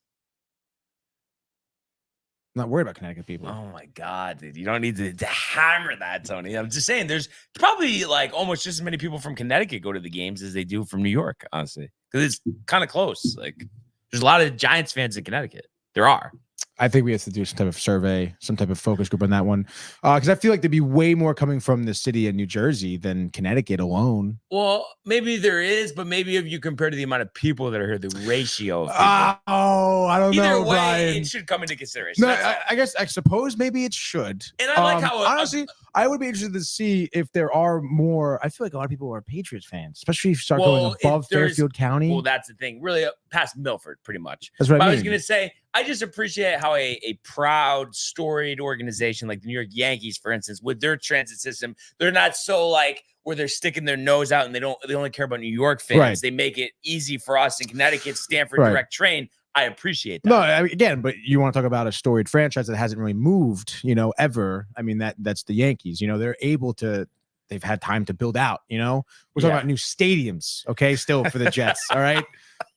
I'm not worried about Connecticut people. Oh my God, dude. You don't need to hammer that, Tony. I'm just saying there's probably like almost just as many people from Connecticut go to the games as they do from New York, honestly. Because it's kind of close. Like there's a lot of Giants fans in Connecticut. There are. I think we have to do some type of survey, some type of focus group on that one. Because I feel like there'd be way more coming from the city of New Jersey than Connecticut alone. Well, maybe there is, but maybe if you compare to the amount of people that are here, the ratio of people. I don't Either know, way, Brian. it should come into consideration. No, I suppose maybe it should. And I like how honestly, I would be interested to see if there are more. I feel like a lot of people are Patriots fans, especially if you start going above Fairfield County. Well, that's the thing. Really, past Milford, pretty much. That's what I mean. I was going to say, I just appreciate how a proud, storied organization like the New York Yankees, for instance, with their transit system, they're not so like where they're sticking their nose out and they only care about New York fans. Right. They make it easy for us in Connecticut, Stanford direct train. I appreciate that. No, I mean, again, but you want to talk about a storied franchise that hasn't really moved, ever. I mean, that's the Yankees. They're able to. They've had time to build out. We're talking about new stadiums. Okay, still for the Jets. All right.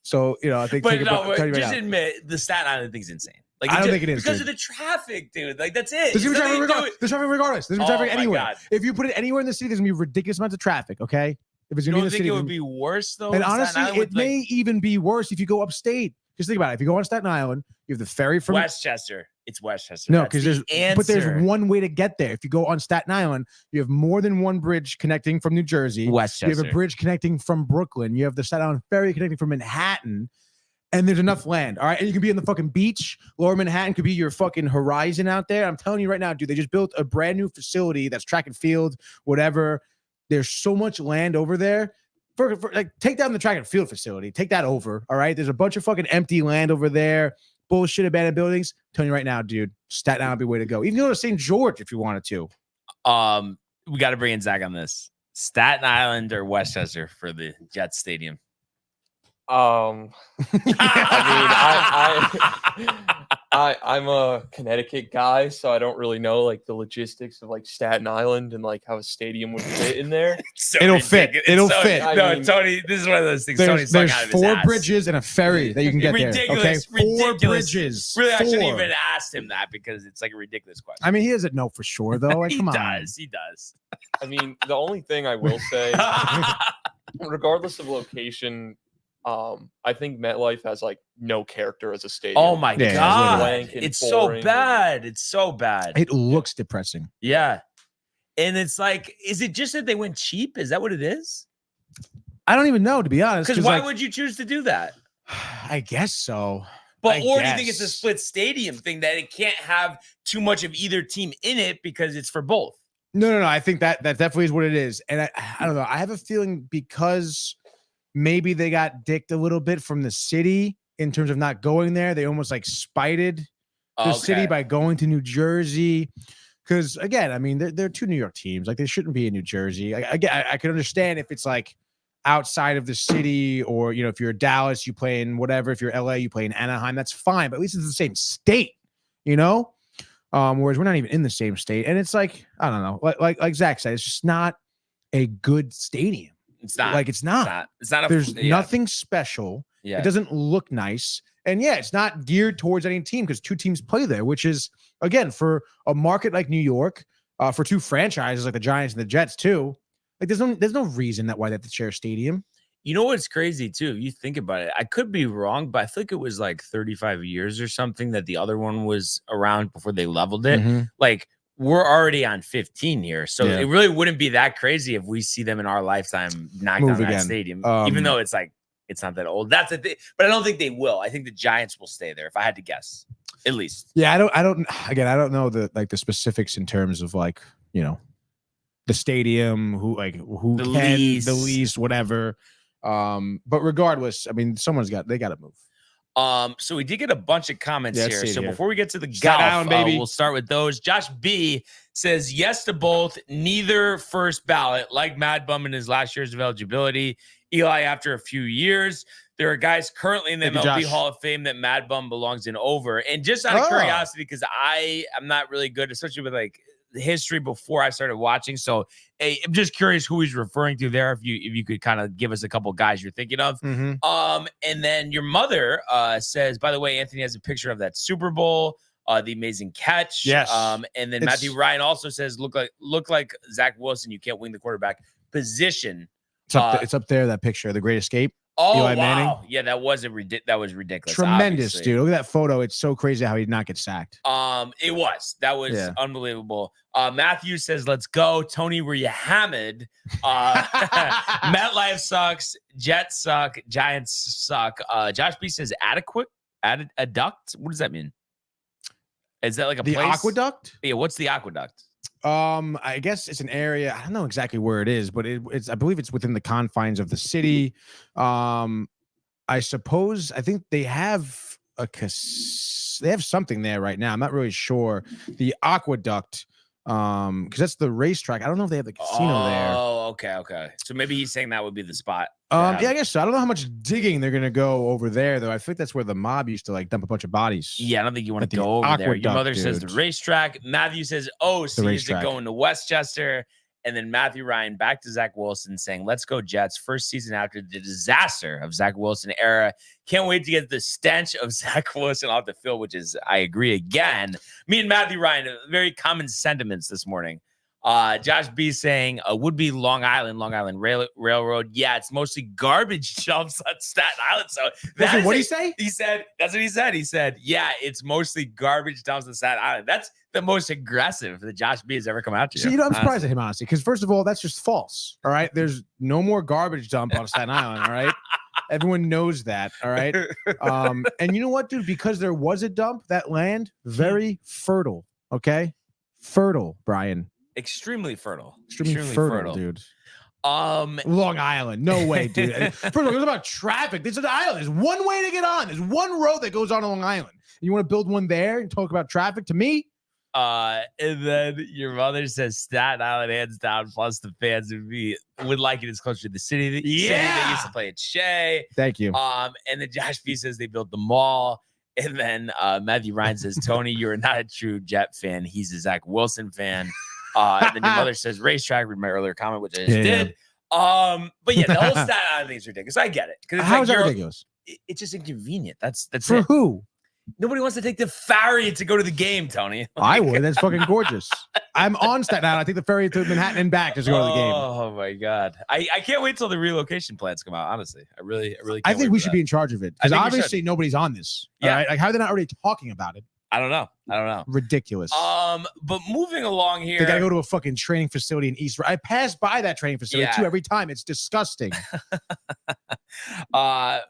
So I think. But just admit the Staten Island thing's insane. Like I don't think it is because of the traffic, dude. Like that's it. There's traffic regardless. There's traffic regardless. There's traffic anywhere. God. If you put it anywhere in the city, there's gonna be ridiculous amounts of traffic. Okay. If it's you gonna don't be in the think city, it would be worse though? And honestly, it may even be worse if you go upstate. Because think about it. If you go on Staten Island, you have the ferry from Westchester. It's Westchester. No, because there's one way to get there. If you go on Staten Island, you have more than one bridge connecting from New Jersey. Westchester. You have a bridge connecting from Brooklyn. You have the Staten Island ferry connecting from Manhattan. And there's enough land. All right. And you can be on the fucking beach. Lower Manhattan could be your fucking horizon out there. I'm telling you right now, dude, they just built a brand new facility that's track and field, whatever. There's so much land over there. For like, take down the track and field facility. Take that over. All right. There's a bunch of fucking empty land over there. Bullshit abandoned buildings. I'm telling you right now, dude, Staten Island would be the way to go. Even go to St. George if you wanted to. We got to bring in Zach on this. Staten Island or Westchester for the Jets Stadium? I'm a Connecticut guy, so I don't really know like the logistics of like Staten Island and like how a stadium would fit in there. It'll fit. Tony, this is one of those things. There's 4 bridges and a ferry that you can get there. Okay, 4 bridges. Really, I shouldn't even ask him that because it's like a ridiculous question. I mean, he doesn't know for sure though. Like, come on. He does. I mean, the only thing I will say, regardless of location, I think MetLife has like no character as a stadium. Oh my God. It's so boring. bad. It's so bad. It looks depressing. Yeah. And it's like, is it just that they went cheap? Is that what it is? I don't even know, to be honest. Because why would you choose to do that? I guess so. But do you think it's a split stadium thing that it can't have too much of either team in it because it's for both? No. I think that definitely is what it is. And I don't know. I have a feeling because maybe they got dicked a little bit from the city in terms of not going there. They almost like spited the city by going to New Jersey. Because again, I mean, they're 2 New York teams. Like they shouldn't be in New Jersey. I can understand if it's like outside of the city, or if you're Dallas, you play in whatever. If you're LA, you play in Anaheim. That's fine. But at least it's the same state, Whereas we're not even in the same state, and it's like I don't know. Like Zach said, it's just not a good stadium. It's not. Like it's not. There's nothing special. Yeah. It doesn't look nice. And it's not geared towards any team because 2 teams play there, which is again for a market like New York, for 2 franchises like the Giants and the Jets too. Like there's no reason why they have to share a stadium. You know what's crazy too? You think about it. I could be wrong, but I think it was like 35 years or something that the other one was around before they leveled it. Mm-hmm. Like we're already on 15 here. So it really wouldn't be that crazy if we see them in our lifetime knock down that stadium, even though it's like, it's not that old. That's the thing. But I don't think they will. I think the Giants will stay there if I had to guess, at least. Yeah. I don't know the specifics in terms of like, the stadium, who the can, lease. the lease, whatever. But regardless, I mean, they got to move. So we did get a bunch of comments here. So before we get to the golf, we'll start with those. Josh B says yes to both, neither first ballot, like Mad Bum in his last years of eligibility. Eli after a few years. There are guys currently in the MLB Hall of Fame that Mad Bum belongs in over. And just out of curiosity, because I'm not really good, especially with like the history before I started watching. So hey, I'm just curious who he's referring to there. If you could kind of give us a couple guys you're thinking of. Mm-hmm. And then your mother says, by the way, Anthony has a picture of that Super Bowl. the amazing catch. Yes. And then Matthew Ryan also says, look like Zach Wilson. You can't wing the quarterback position. It's up there, that picture, the Great Escape. Oh, Eli wow. Manning. Yeah, that was ridiculous. Tremendous, obviously. dude. Look at that photo. It's so crazy how he did not get sacked. That was unbelievable. Matthew says, let's go. Tony, were you hammered? MetLife sucks. Jets suck. Giants suck. Josh B says, aqueduct? What does that mean? Is that like a the place? aqueduct? Yeah, what's the aqueduct? I guess it's an area. I don't know exactly where it is, but it's I believe it's within the confines of the city. I think they have they have something there right now. I'm not really sure. The aqueduct, because that's the racetrack. I don't know if they have the casino there. Oh, okay. So maybe he's saying that would be the spot. Yeah, I guess so. I don't know how much digging they're gonna go over there, though. I think that's where the mob used to like dump a bunch of bodies. Yeah, I don't think you want to go over there. Your mother says the racetrack. Matthew says, "Oh, so is it going to Westchester?" And then Matthew Ryan back to Zach Wilson saying, "Let's go Jets! First season after the disaster of Zach Wilson era. Can't wait to get the stench of Zach Wilson off the field." Which is, I agree again. Me and Matthew Ryan, very common sentiments this morning. Josh B saying, would be Long Island Railroad. Yeah, it's mostly garbage dumps on Staten Island. So what did he say? He said, that's what he said. He said, yeah, it's mostly garbage dumps on Staten Island. That's the most aggressive that Josh B has ever come out to. So, I'm surprised at him, honestly, because first of all, that's just false. All right. There's no more garbage dump on Staten Island. All right. Everyone knows that. All right. And you know what, dude? Because there was a dump, that land, very fertile. Okay. Fertile, Brian. Extremely fertile. Extremely fertile, dude. Long Island. No way, dude. First of all, it was about traffic. This is an island. There's one way to get on. There's one road that goes on to Long Island. You want to build one there and talk about traffic to me? And then your mother says Staten Island hands down, plus the fans would like it as closer to the city. City they used to play at Shea. Thank you. And then Josh B says they built the mall. And then Matthew Ryan says, Tony, you're not a true Jet fan. He's a Zach Wilson fan. And then your mother says racetrack, with my earlier comment, which I just did. But yeah, the whole Staten Island thing is ridiculous. I get it. How is that ridiculous? It's just inconvenient. That's for it. Who? Nobody wants to take the ferry to go to the game, Tony. I would. That's fucking gorgeous. I'm on Staten Island. I take the ferry to Manhattan and back just to go to the game. Oh my God. I can't wait till the relocation plans come out. Honestly, I really can't. I think we should be in charge of it, because obviously nobody's on this. Yeah. Right? Like, how are they not already talking about it? I don't know. Ridiculous. But moving along here, they gotta go to a fucking training facility in East. I pass by that training facility too every time. It's disgusting.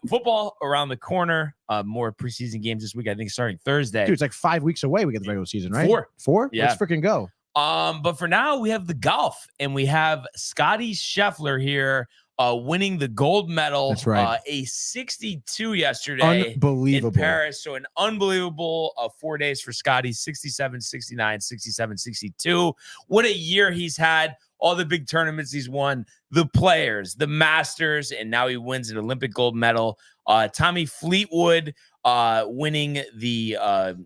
Football around the corner. More preseason games this week. I think starting Thursday. Dude, it's like 5 weeks away. We get the regular season, right? 4. Yeah. Let's freaking go. But for now, we have the golf, and we have Scottie Scheffler here. Winning the gold medal. That's right. A 62 yesterday Unbelievable. in Paris. So an unbelievable 4 days for Scottie. 67, 69, 67, 62. What a year he's had. All the big tournaments he's won. The Players, the Masters, and now he wins an Olympic gold medal. Tommy Fleetwood winning the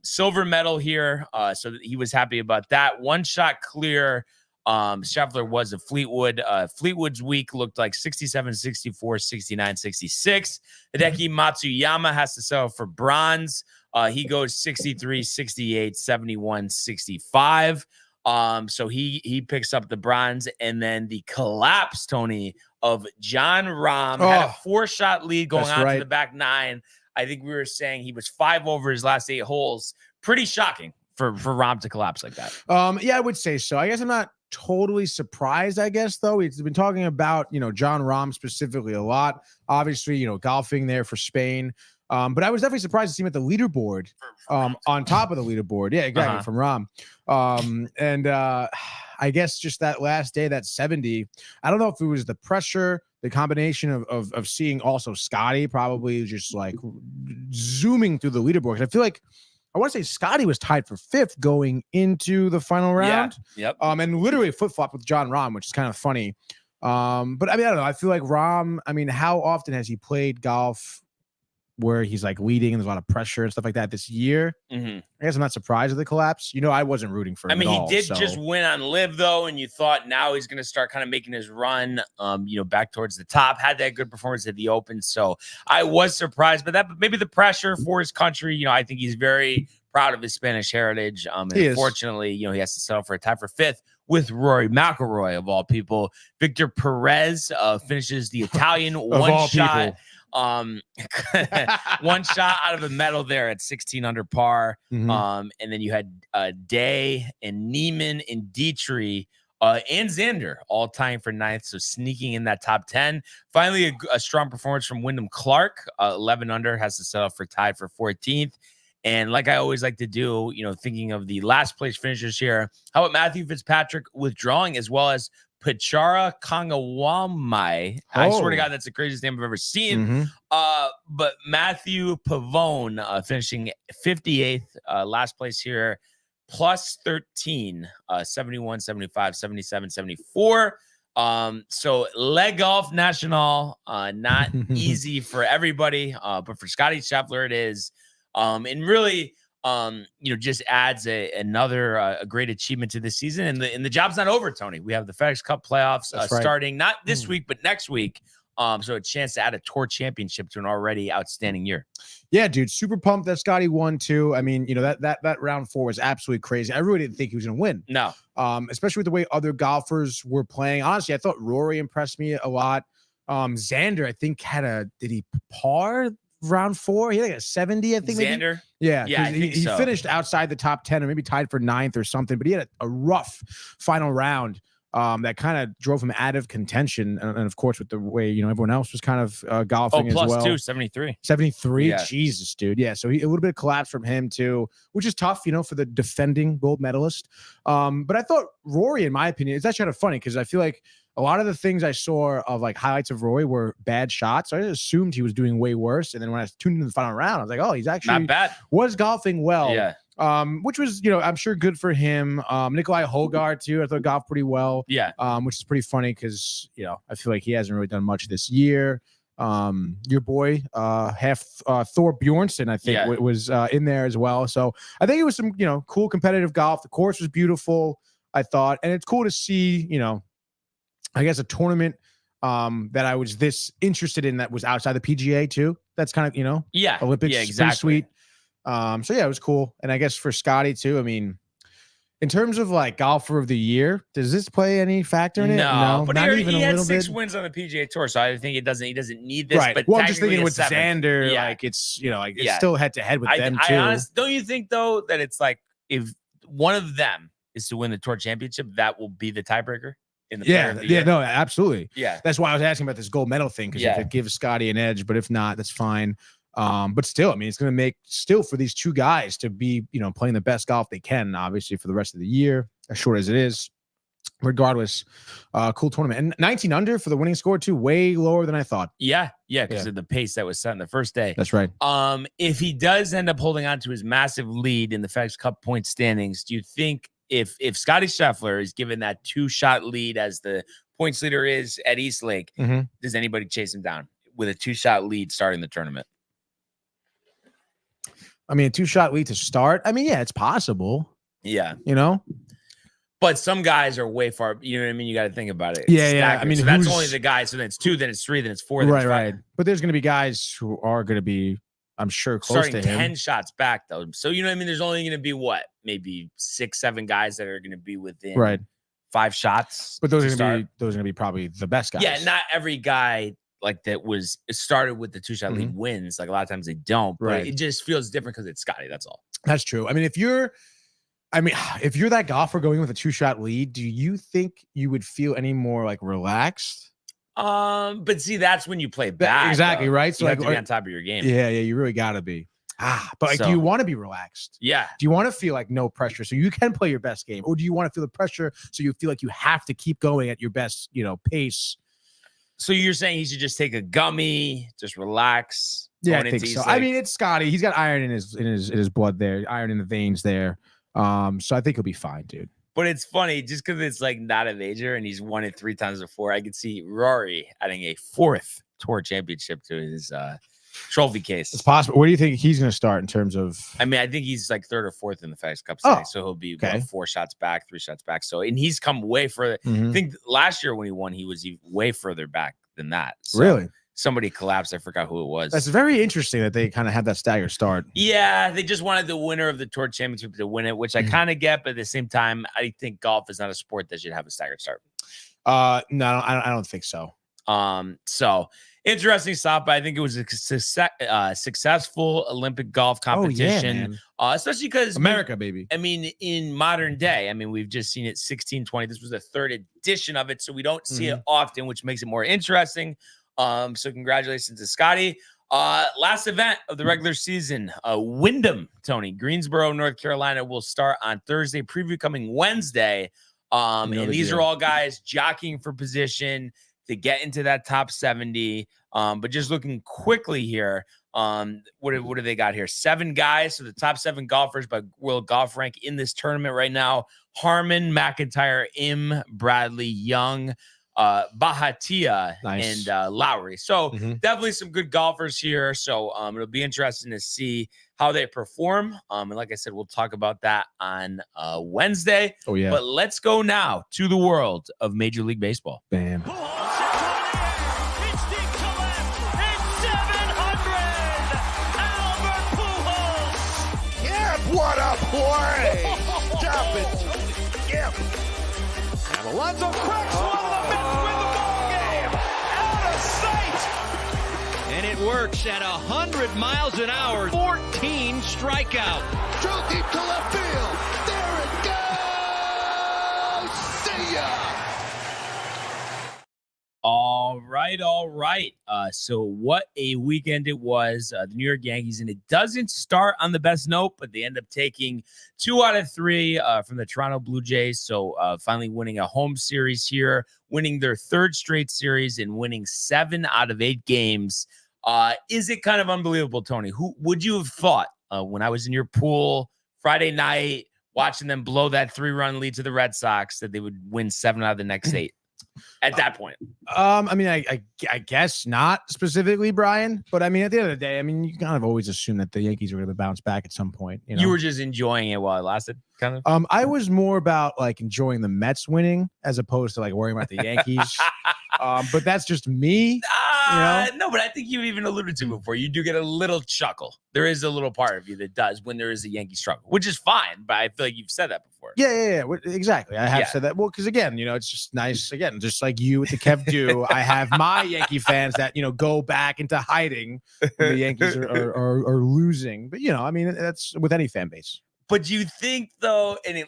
silver medal here. So he was happy about that. One shot clear. Scheffler was a Fleetwood. Fleetwood's week looked like 67, 64, 69, 66. Hideki Matsuyama has to settle for bronze. He goes 63, 68, 71, 65. So he picks up the bronze. And then the collapse, Tony, of Jon Rahm had a 4-shot lead going on to the back 9. I think we were saying he was 5 over his last 8 holes. Pretty shocking for Rahm to collapse like that. Yeah, I would say so. I guess I'm not totally surprised, I guess, though. We've been talking about, Jon Rahm specifically a lot. Obviously, golfing there for Spain. But I was definitely surprised to see him at the leaderboard, on top of the leaderboard. Yeah, exactly, from Rahm. And I guess just that last day, that 70, I don't know if it was the pressure, the combination of seeing also Scottie probably just like zooming through the leaderboard. I feel like, I want to say Scottie was tied for 5th going into the final round. Yeah. Yep. And literally flip-flop with Jon Rahm, which is kind of funny. But I mean, I don't know. I feel like Rahm, how often has he played golf where he's like leading and there's a lot of pressure and stuff like that this year? I guess I'm not surprised at the collapse. I wasn't rooting for him. He did just win on Live, though, and you thought now he's going to start kind of making his run, back towards the top. Had that good performance at the Open, so I was surprised by that. But maybe the pressure for his country. I think he's very proud of his Spanish heritage. And He is. unfortunately, you know, he has to settle for a tie for 5th with Rory McIlroy of all people. Victor Perez finishes the Italian one shot. One shot out of the medal there at 16 under par. And then you had Day and Neiman and Dietrich and Xander all tying for 9th, so sneaking in that top 10. Finally, a strong performance from Wyndham Clark, 11 under, has to settle for tied for 14th. And like I always like to do, you know, thinking of the last place finishers here, how about Matthew Fitzpatrick withdrawing, as well as Pachara Kangawamai. I swear to God, that's the craziest name I've ever seen. But Matthew Pavone finishing 58th, last place here, plus 13, 71, 75, 77, 74. So leg golf national, not easy for everybody, but for Scottie Scheffler it is. And really, you know, just adds another great achievement to this season. And the job's not over, Tony. We have the FedEx Cup playoffs starting not this week, but next week. So a chance to add a tour championship to an already outstanding year. Yeah, dude, super pumped that Scottie won too. I mean, you know, that round 4 was absolutely crazy. I really didn't think he was going to win. No. Especially with the way other golfers were playing. Honestly, I thought Rory impressed me a lot. Xander, I think did he par round 4? He had like a 70, I think. Xander? Maybe? Yeah. I think he finished outside the top 10 or maybe tied for 9th or something, but he had a rough final round. That kind of drove him out of contention. And of course, with the way, you know, everyone else was kind of golfing as well. Plus 2, 73. 73? Yeah. Jesus, dude. Yeah, so a little bit of collapse from him too, which is tough, you know, for the defending gold medalist. But I thought Rory, in my opinion, it's actually kind of funny because I feel like a lot of the things I saw of like highlights of Rory were bad shots. So I just assumed he was doing way worse. And then when I tuned into the final round, I was like, oh, he's actually not bad. Was golfing well. Yeah. Which was, you know, I'm sure good for him. Nikolai Holgaard too, I thought golfed pretty well. Yeah. Which is pretty funny because, you know, I feel like he hasn't really done much this year. Your boy, Thor Bjornsson, I think was in there as well. So I think it was some, you know, cool competitive golf. The course was beautiful, I thought, and it's cool to see, you know, I guess a tournament that I was this interested in that was outside the PGA too. That's kind of, you know, Olympics. Yeah, exactly. Sweet. So yeah, it was cool. And I guess for Scottie too, I mean, in terms of like golfer of the year, does this play any factor in it? No, but not he had 6 wins on the PGA Tour, so I think he doesn't need this. Right. But well, I'm just thinking with 7th. Xander, like it's, you know, like it's still head to head with them too. Don't you think though that it's like if one of them is to win the Tour championship, that will be the tiebreaker in the player of the year? No, absolutely. Yeah, that's why I was asking about this gold medal thing because if it gives Scottie an edge, but if not, that's fine. But still, I mean, it's going to make still for these two guys to be, you know, playing the best golf they can, obviously for the rest of the year, as short as it is. Regardless, cool tournament. And 19 under for the winning score too, way lower than I thought. Yeah, because of the pace that was set in the first day. That's right. If he does end up holding on to his massive lead in the FedEx Cup point standings, do you think if Scottie Scheffler is given that 2-shot lead as the points leader is at Eastlake, does anybody chase him down with a 2-shot lead starting the tournament? I mean, a 2-shot lead to start. I mean, yeah, it's possible. Yeah. You know? But some guys are way far. You know what I mean? You got to think about it. Yeah. I mean, so that's only the guys. So then it's 2, then it's 3, then it's 4. Then it's 5. Right. But there's going to be guys who are going to be, I'm sure, close starting to him. 10 shots back, though. So, you know what I mean? There's only going to be maybe 6, 7 guys that are going to be within 5 shots. But those are going to be probably the best guys. Yeah, not every guy like that was started with the 2-shot lead wins. Like a lot of times they don't. But it just feels different because it's Scottie. That's all. That's true. I mean, if you're that golfer going with a 2-shot lead, do you think you would feel any more like relaxed? But see, that's when you play back. Exactly, right? So you have to be on top of your game. Yeah, you really gotta be. But like, do you want to be relaxed? Yeah. Do you want to feel like no pressure so you can play your best game? Or do you want to feel the pressure so you feel like you have to keep going at your best, you know, pace? So you're saying he should just take a gummy, just relax? Yeah, I think so. I mean, it's Scottie. He's got iron in his blood there, iron in the veins there. So I think he'll be fine, dude. But it's funny, just because it's like not a major and he's won it 3 times before. I could see Rory adding a 4th tour championship to his trophy case. It's possible. Where do you think he's going to start in terms of? I mean, I think he's like 3rd or 4th in the FedEx Cup today, so he'll be 4 shots back, 3 shots back. So, and he's come way further. I think last year when he won, he was way further back than that. So, really? somebody collapsed. I forgot who it was. That's very interesting that they kind of had that staggered start. Yeah, they just wanted the winner of the Tour Championship to win it, which I kind of get, but at the same time, I think golf is not a sport that should have a staggered start. No, I don't think so. So interesting stuff, but I think it was a successful Olympic golf competition, especially because America, baby. I mean, in modern day, I mean, we've just seen it 1620. This was the third edition of it, so we don't see it often, which makes it more interesting. So congratulations to Scottie. Last event of the regular season, Wyndham, Tony, Greensboro, North Carolina, will start on Thursday. Preview coming Wednesday. And these are all guys jockeying for position to get into that top 70. But just looking quickly here, what do they got here? 7 guys. So the top 7 golfers by World Golf Rank in this tournament right now: Harman, McIntyre, Im, Bradley, Young, Bahatia, and Lowry. So definitely some good golfers here. So it'll be interesting to see how they perform. And like I said, we'll talk about that on Wednesday. Oh, yeah. But let's go now to the world of Major League Baseball. Bam. What a play! Stop it! Yep. And Alonso cracks one of the Mets win the ball game! Out of sight! And it works at 100 miles an hour. 14 strikeout. Drove deep to left field. There it goes! See ya! All right. So what a weekend it was. The New York Yankees, and it doesn't start on the best note, but they end up taking 2 out of 3 from the Toronto Blue Jays. So finally winning a home series here, winning their 3rd straight series, and winning 7 out of 8 games. Is it kind of unbelievable, Tony? Who would you have thought when I was in your pool Friday night watching them blow that 3-run lead to the Red Sox that they would win 7 out of the next 8? At that point, I mean, I guess not specifically, Brian, but I mean, at the end of the day, I mean, you kind of always assume that the Yankees are going to bounce back at some point. You were just enjoying it while it lasted, kind of. I was more about like enjoying the Mets winning as opposed to like worrying about the Yankees. But that's just me. No, but I think you even alluded to before. You do get a little chuckle. There is a little part of you that does when there is a Yankee struggle, which is fine. But I feel like you've said that before. Yeah. Exactly. I have said that. Well, because again, it's just nice. Again, just like you with the Kev do, I have my Yankee fans that go back into hiding when the Yankees are losing. But I mean, that's with any fan base. But do you think, though, and it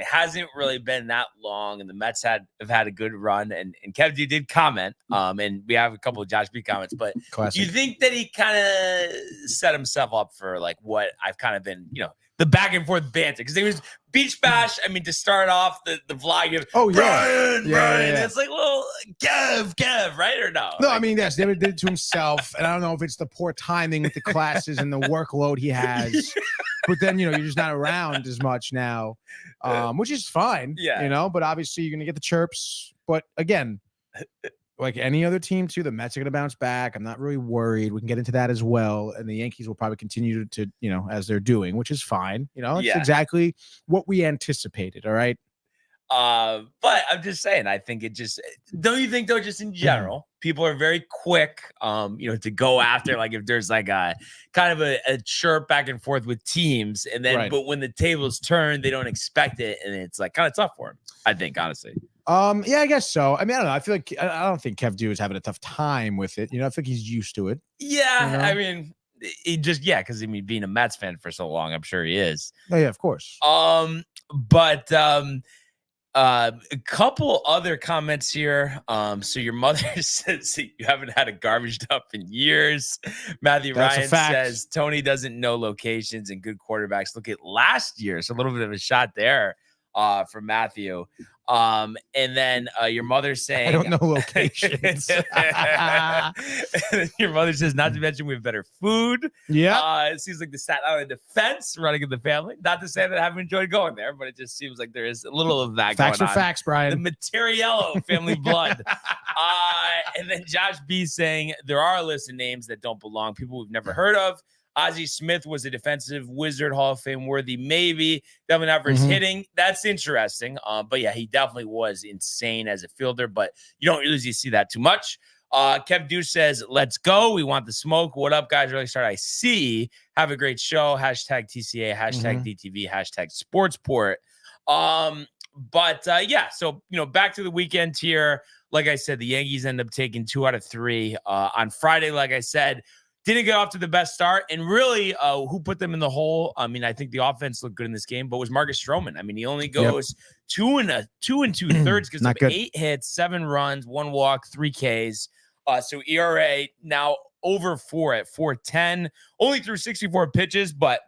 hasn't really been that long, and the Mets have had a good run, and Kev, you did comment, and we have a couple of Josh B comments, but Classic. You think that he kind of set himself up for, like, what I've kind of been, the back and forth banter? Because it was Beach Bash, I mean, to start off the vlog, Brian, yeah. It's like, well, Kev, right, or no? No, I mean, yes, David did it to himself, and I don't know if it's the poor timing with the classes and the workload he has. But then, you're just not around as much now, which is fine, but obviously you're going to get the chirps. But again, like any other team too, the Mets are going to bounce back. I'm not really worried. We can get into that as well. And the Yankees will probably continue to as they're doing, which is fine. It's exactly what we anticipated. All right. But I'm just saying, I think don't you think though, just in general, people are very quick, to go after, like if there's like a kind of a chirp back and forth with teams, and then, but when the tables turn, they don't expect it. And it's like kind of tough for them, I think, honestly. Yeah, I guess so. I mean, I don't know. I feel like I don't think Kev Do is having a tough time with it. I think he's used to it. Yeah. I mean, he just, because I mean, being a Mets fan for so long, I'm sure he is. Oh, yeah, of course. But a couple other comments here. So your mother says that you haven't had a garbage dump in years. Matthew Ryan says Tony doesn't know locations and good quarterbacks. Look at last year. So a little bit of a shot there for Matthew. And then your mother saying, I don't know locations. Your mother says, not to mention we have better food. Yeah. It seems like the Staten Island defense running in the family. Not to say that I haven't enjoyed going there, but it just seems like there is a little of that facts going on. Facts, Brian. The Materiello family blood. And then Josh B saying there are a list of names that don't belong, people we've never heard of. Ozzie Smith was a defensive wizard, Hall of Fame worthy, maybe. Definitely not for his hitting. That's interesting. But yeah, he definitely was insane as a fielder, but you don't usually see that too much. Kev Deuce says, let's go. We want the smoke. What up, guys? Early start. I see. Have a great show. Hashtag TCA, hashtag DTV, hashtag Sportsport. Yeah, so, back to the weekend here. Like I said, the Yankees end up taking 2 out of 3 on Friday. Like I said, didn't get off to the best start. And really, who put them in the hole? I mean, I think the offense looked good in this game, but was Marcus Stroman. I mean, he only goes 2 and 2/3, gives up 8 hits, 7 runs, 1 walk, 3 Ks. So ERA now over 4 at 4.10. Only threw 64 pitches, but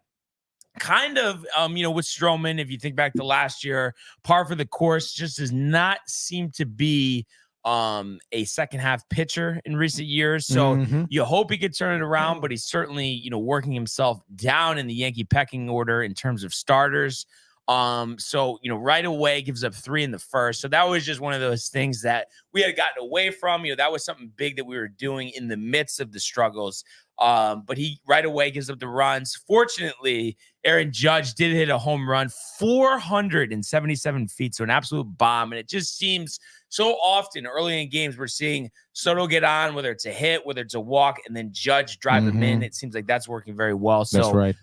kind of, with Stroman, if you think back to last year, par for the course, just does not seem to be a second half pitcher in recent years. So you hope he could turn it around, but he's certainly, working himself down in the Yankee pecking order in terms of starters. So, right away gives up 3 in the first. So that was just one of those things that we had gotten away from. That was something big that we were doing in the midst of the struggles. But he right away gives up the runs. Fortunately, Aaron Judge did hit a home run, 477 feet. So an absolute bomb. And it just seems so often early in games, we're seeing Soto get on, whether it's a hit, whether it's a walk, and then Judge drive him in. It seems like that's working very well. So that's right.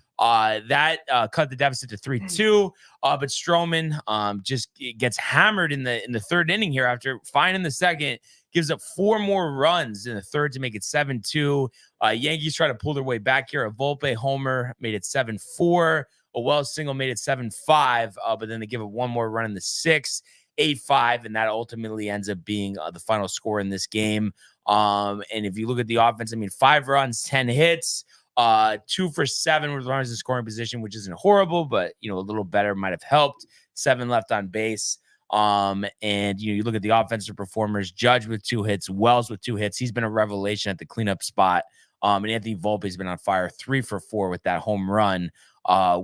That cut the deficit to 3-2. But Stroman just gets hammered in the third inning here after finding the second. Gives up 4 more runs in the third to make it 7-2. Yankees try to pull their way back here. A Volpe homer made it 7-4. A Wells single made it 7-5. But then they give it 1 more run in the 6th, 8-5, and that ultimately ends up being the final score in this game. And if you look at the offense, I mean, 5 runs, 10 hits. 2 for 7 with runners in scoring position, which isn't horrible, but a little better might have helped. 7 left on base. And you look at the offensive performers, Judge with 2 hits, Wells with 2 hits. He's been a revelation at the cleanup spot. And Anthony Volpe's been on fire, 3 for 4 with that home run,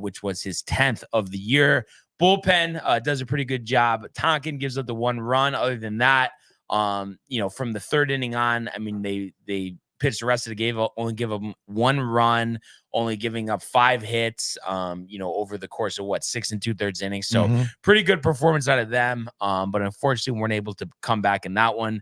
which was his 10th of the year. Bullpen does a pretty good job. Tonkin gives up the 1 run. Other than that, from the third inning on, I mean, they pitched the rest of the game, only give them 1 run, only giving up 5 hits, over the course of 6 2/3 innings. So pretty good performance out of them. But unfortunately weren't able to come back in that one.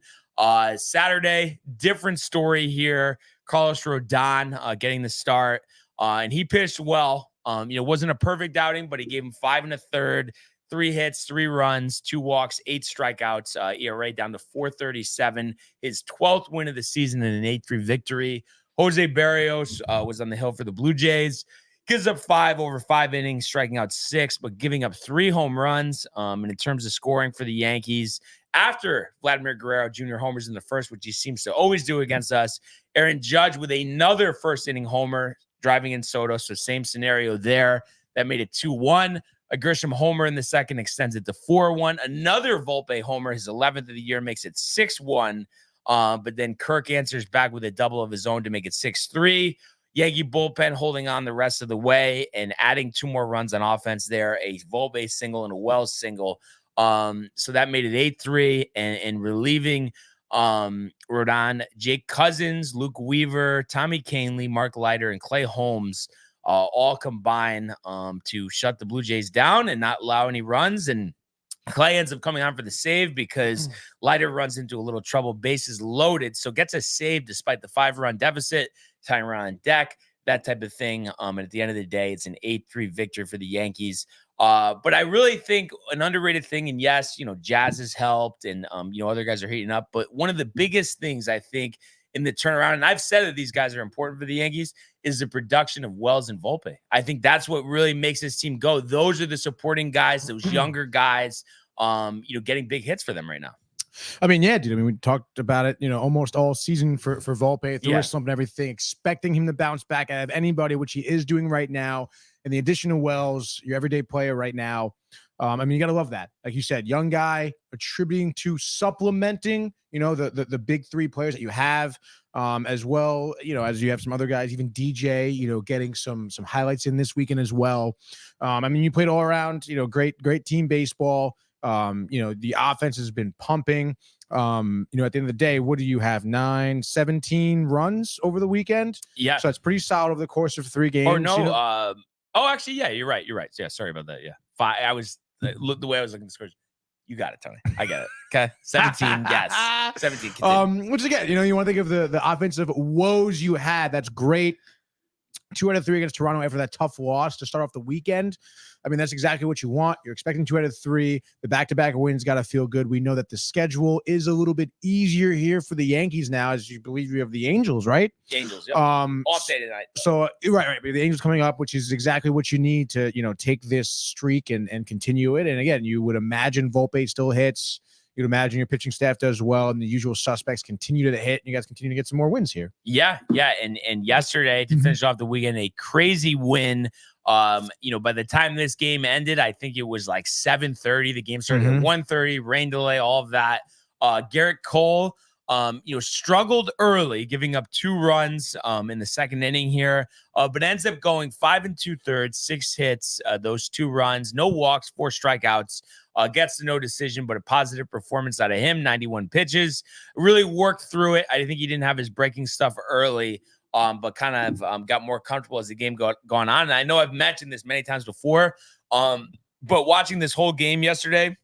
Saturday, different story here. Carlos Rodon getting the start. And he pitched well. Wasn't a perfect outing, but he gave him 5 1/3, 3 hits, 3 runs, 2 walks, 8 strikeouts, ERA down to 4.37, his 12th win of the season in an 8-3 victory. Jose Barrios was on the hill for the Blue Jays. Gives up 5 over 5 innings, striking out 6, but giving up 3 home runs. And in terms of scoring for the Yankees, after Vladimir Guerrero Jr. homers in the first, which he seems to always do against us, Aaron Judge with another first-inning homer, driving in Soto. So same scenario there. That made it 2-1. A Grisham homer in the second extends it to 4-1. Another Volpe homer, his 11th of the year, makes it 6-1. But then Kirk answers back with a double of his own to make it 6-3. Yankee bullpen holding on the rest of the way and adding 2 more runs on offense there, a Volpe single and a Wells single. So that made it 8-3 and relieving Rodon, Jake Cousins, Luke Weaver, Tommy Kahnle, Mark Leiter, and Clay Holmes all combine to shut the Blue Jays down and not allow any runs. And Clay ends up coming on for the save because Leiter runs into a little trouble, bases loaded, so gets a save despite the 5-run deficit, tying around on deck, that type of thing. And at the end of the day, it's an 8-3 victory for the Yankees. But I really think an underrated thing, and yes, Jazz has helped and, other guys are heating up. But one of the biggest things I think in the turnaround, and I've said that these guys are important for the Yankees, is the production of Wells and Volpe. I think that's what really makes this team go. Those are the supporting guys, those younger guys, getting big hits for them right now. I mean, yeah, dude. I mean, we talked about it, almost all season for Volpe, through his slump and everything, expecting him to bounce back out of anybody, which he is doing right now. And the addition of Wells, your everyday player right now. I mean, you got to love that. Like you said, young guy attributing to supplementing, the big 3 players that you have, as well, as you have some other guys, even DJ, getting some highlights in this weekend as well. I mean, you played all around, great team baseball. The offense has been pumping. At the end of the day, what do you have? 17 runs over the weekend? Yeah. So that's pretty solid over the course of 3 games. Or no, actually, yeah, you're right. Yeah, sorry about that. Yeah. 5. I was the way I was looking at the scores. You got it, Tony. I get it. Okay. 17, yes. 17. Continue. Which again, you want to think of the offensive woes you had. That's great. 2 out of 3 against Toronto after that tough loss to start off the weekend. I mean, that's exactly what you want. You're expecting 2 out of 3. The back-to-back wins got to feel good. We know that the schedule is a little bit easier here for the Yankees now, as you believe you have the Angels, right? Angels, yep. Off day tonight. So, right. The Angels coming up, which is exactly what you need to, take this streak and continue it. And again, you would imagine Volpe still hits. You'd imagine your pitching staff does well, and the usual suspects continue to hit, and you guys continue to get some more wins here. Yeah. And yesterday, to finish off the weekend, a crazy win. By the time this game ended, I think it was like 7:30. The game started at 1:30, rain delay, all of that. Garrett Cole, struggled early, giving up 2 runs in the second inning here, but ends up going 5 2/3, 6 hits, those 2 runs, no walks, 4 strikeouts. Gets to no decision, but a positive performance out of him. 91 pitches, really worked through it. I think he didn't have his breaking stuff early, but kind of got more comfortable as the game gone on. And I know I've mentioned this many times before, but watching this whole game yesterday,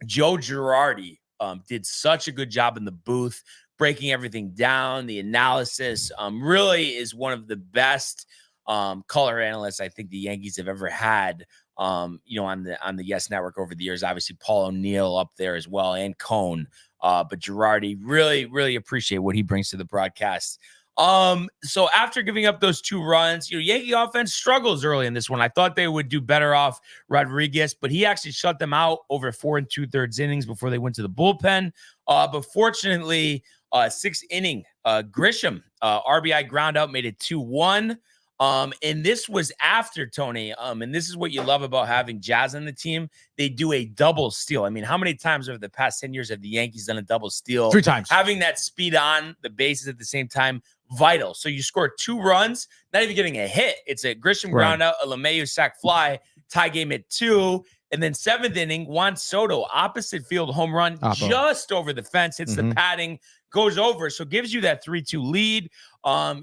Joe Girardi did such a good job in the booth, breaking everything down. The analysis really is one of the best color analysts I think the Yankees have ever had. On the Yes Network over the years. Obviously, Paul O'Neill up there as well, and Cone. But Girardi, really, really appreciate what he brings to the broadcast. So after giving up those 2 runs, Yankee offense struggles early in this one. I thought they would do better off Rodriguez, but he actually shut them out over 4 2/3 innings before they went to the bullpen. But fortunately, 6th inning, Grisham, RBI ground out, made it 2-1. And this was after, Tony, and this is what you love about having Jazz on the team. They do a double steal. I mean, how many times over the past 10 years have the Yankees done a double steal? 3 times. Having that speed on the bases at the same time, vital. So you score 2 runs, not even getting a hit. It's a Grisham ground out, a LeMahieu sac fly, tie game at 2. And then 7th inning, Juan Soto, opposite field home run, just over the fence, hits the padding, goes over. So gives you that 3-2 lead.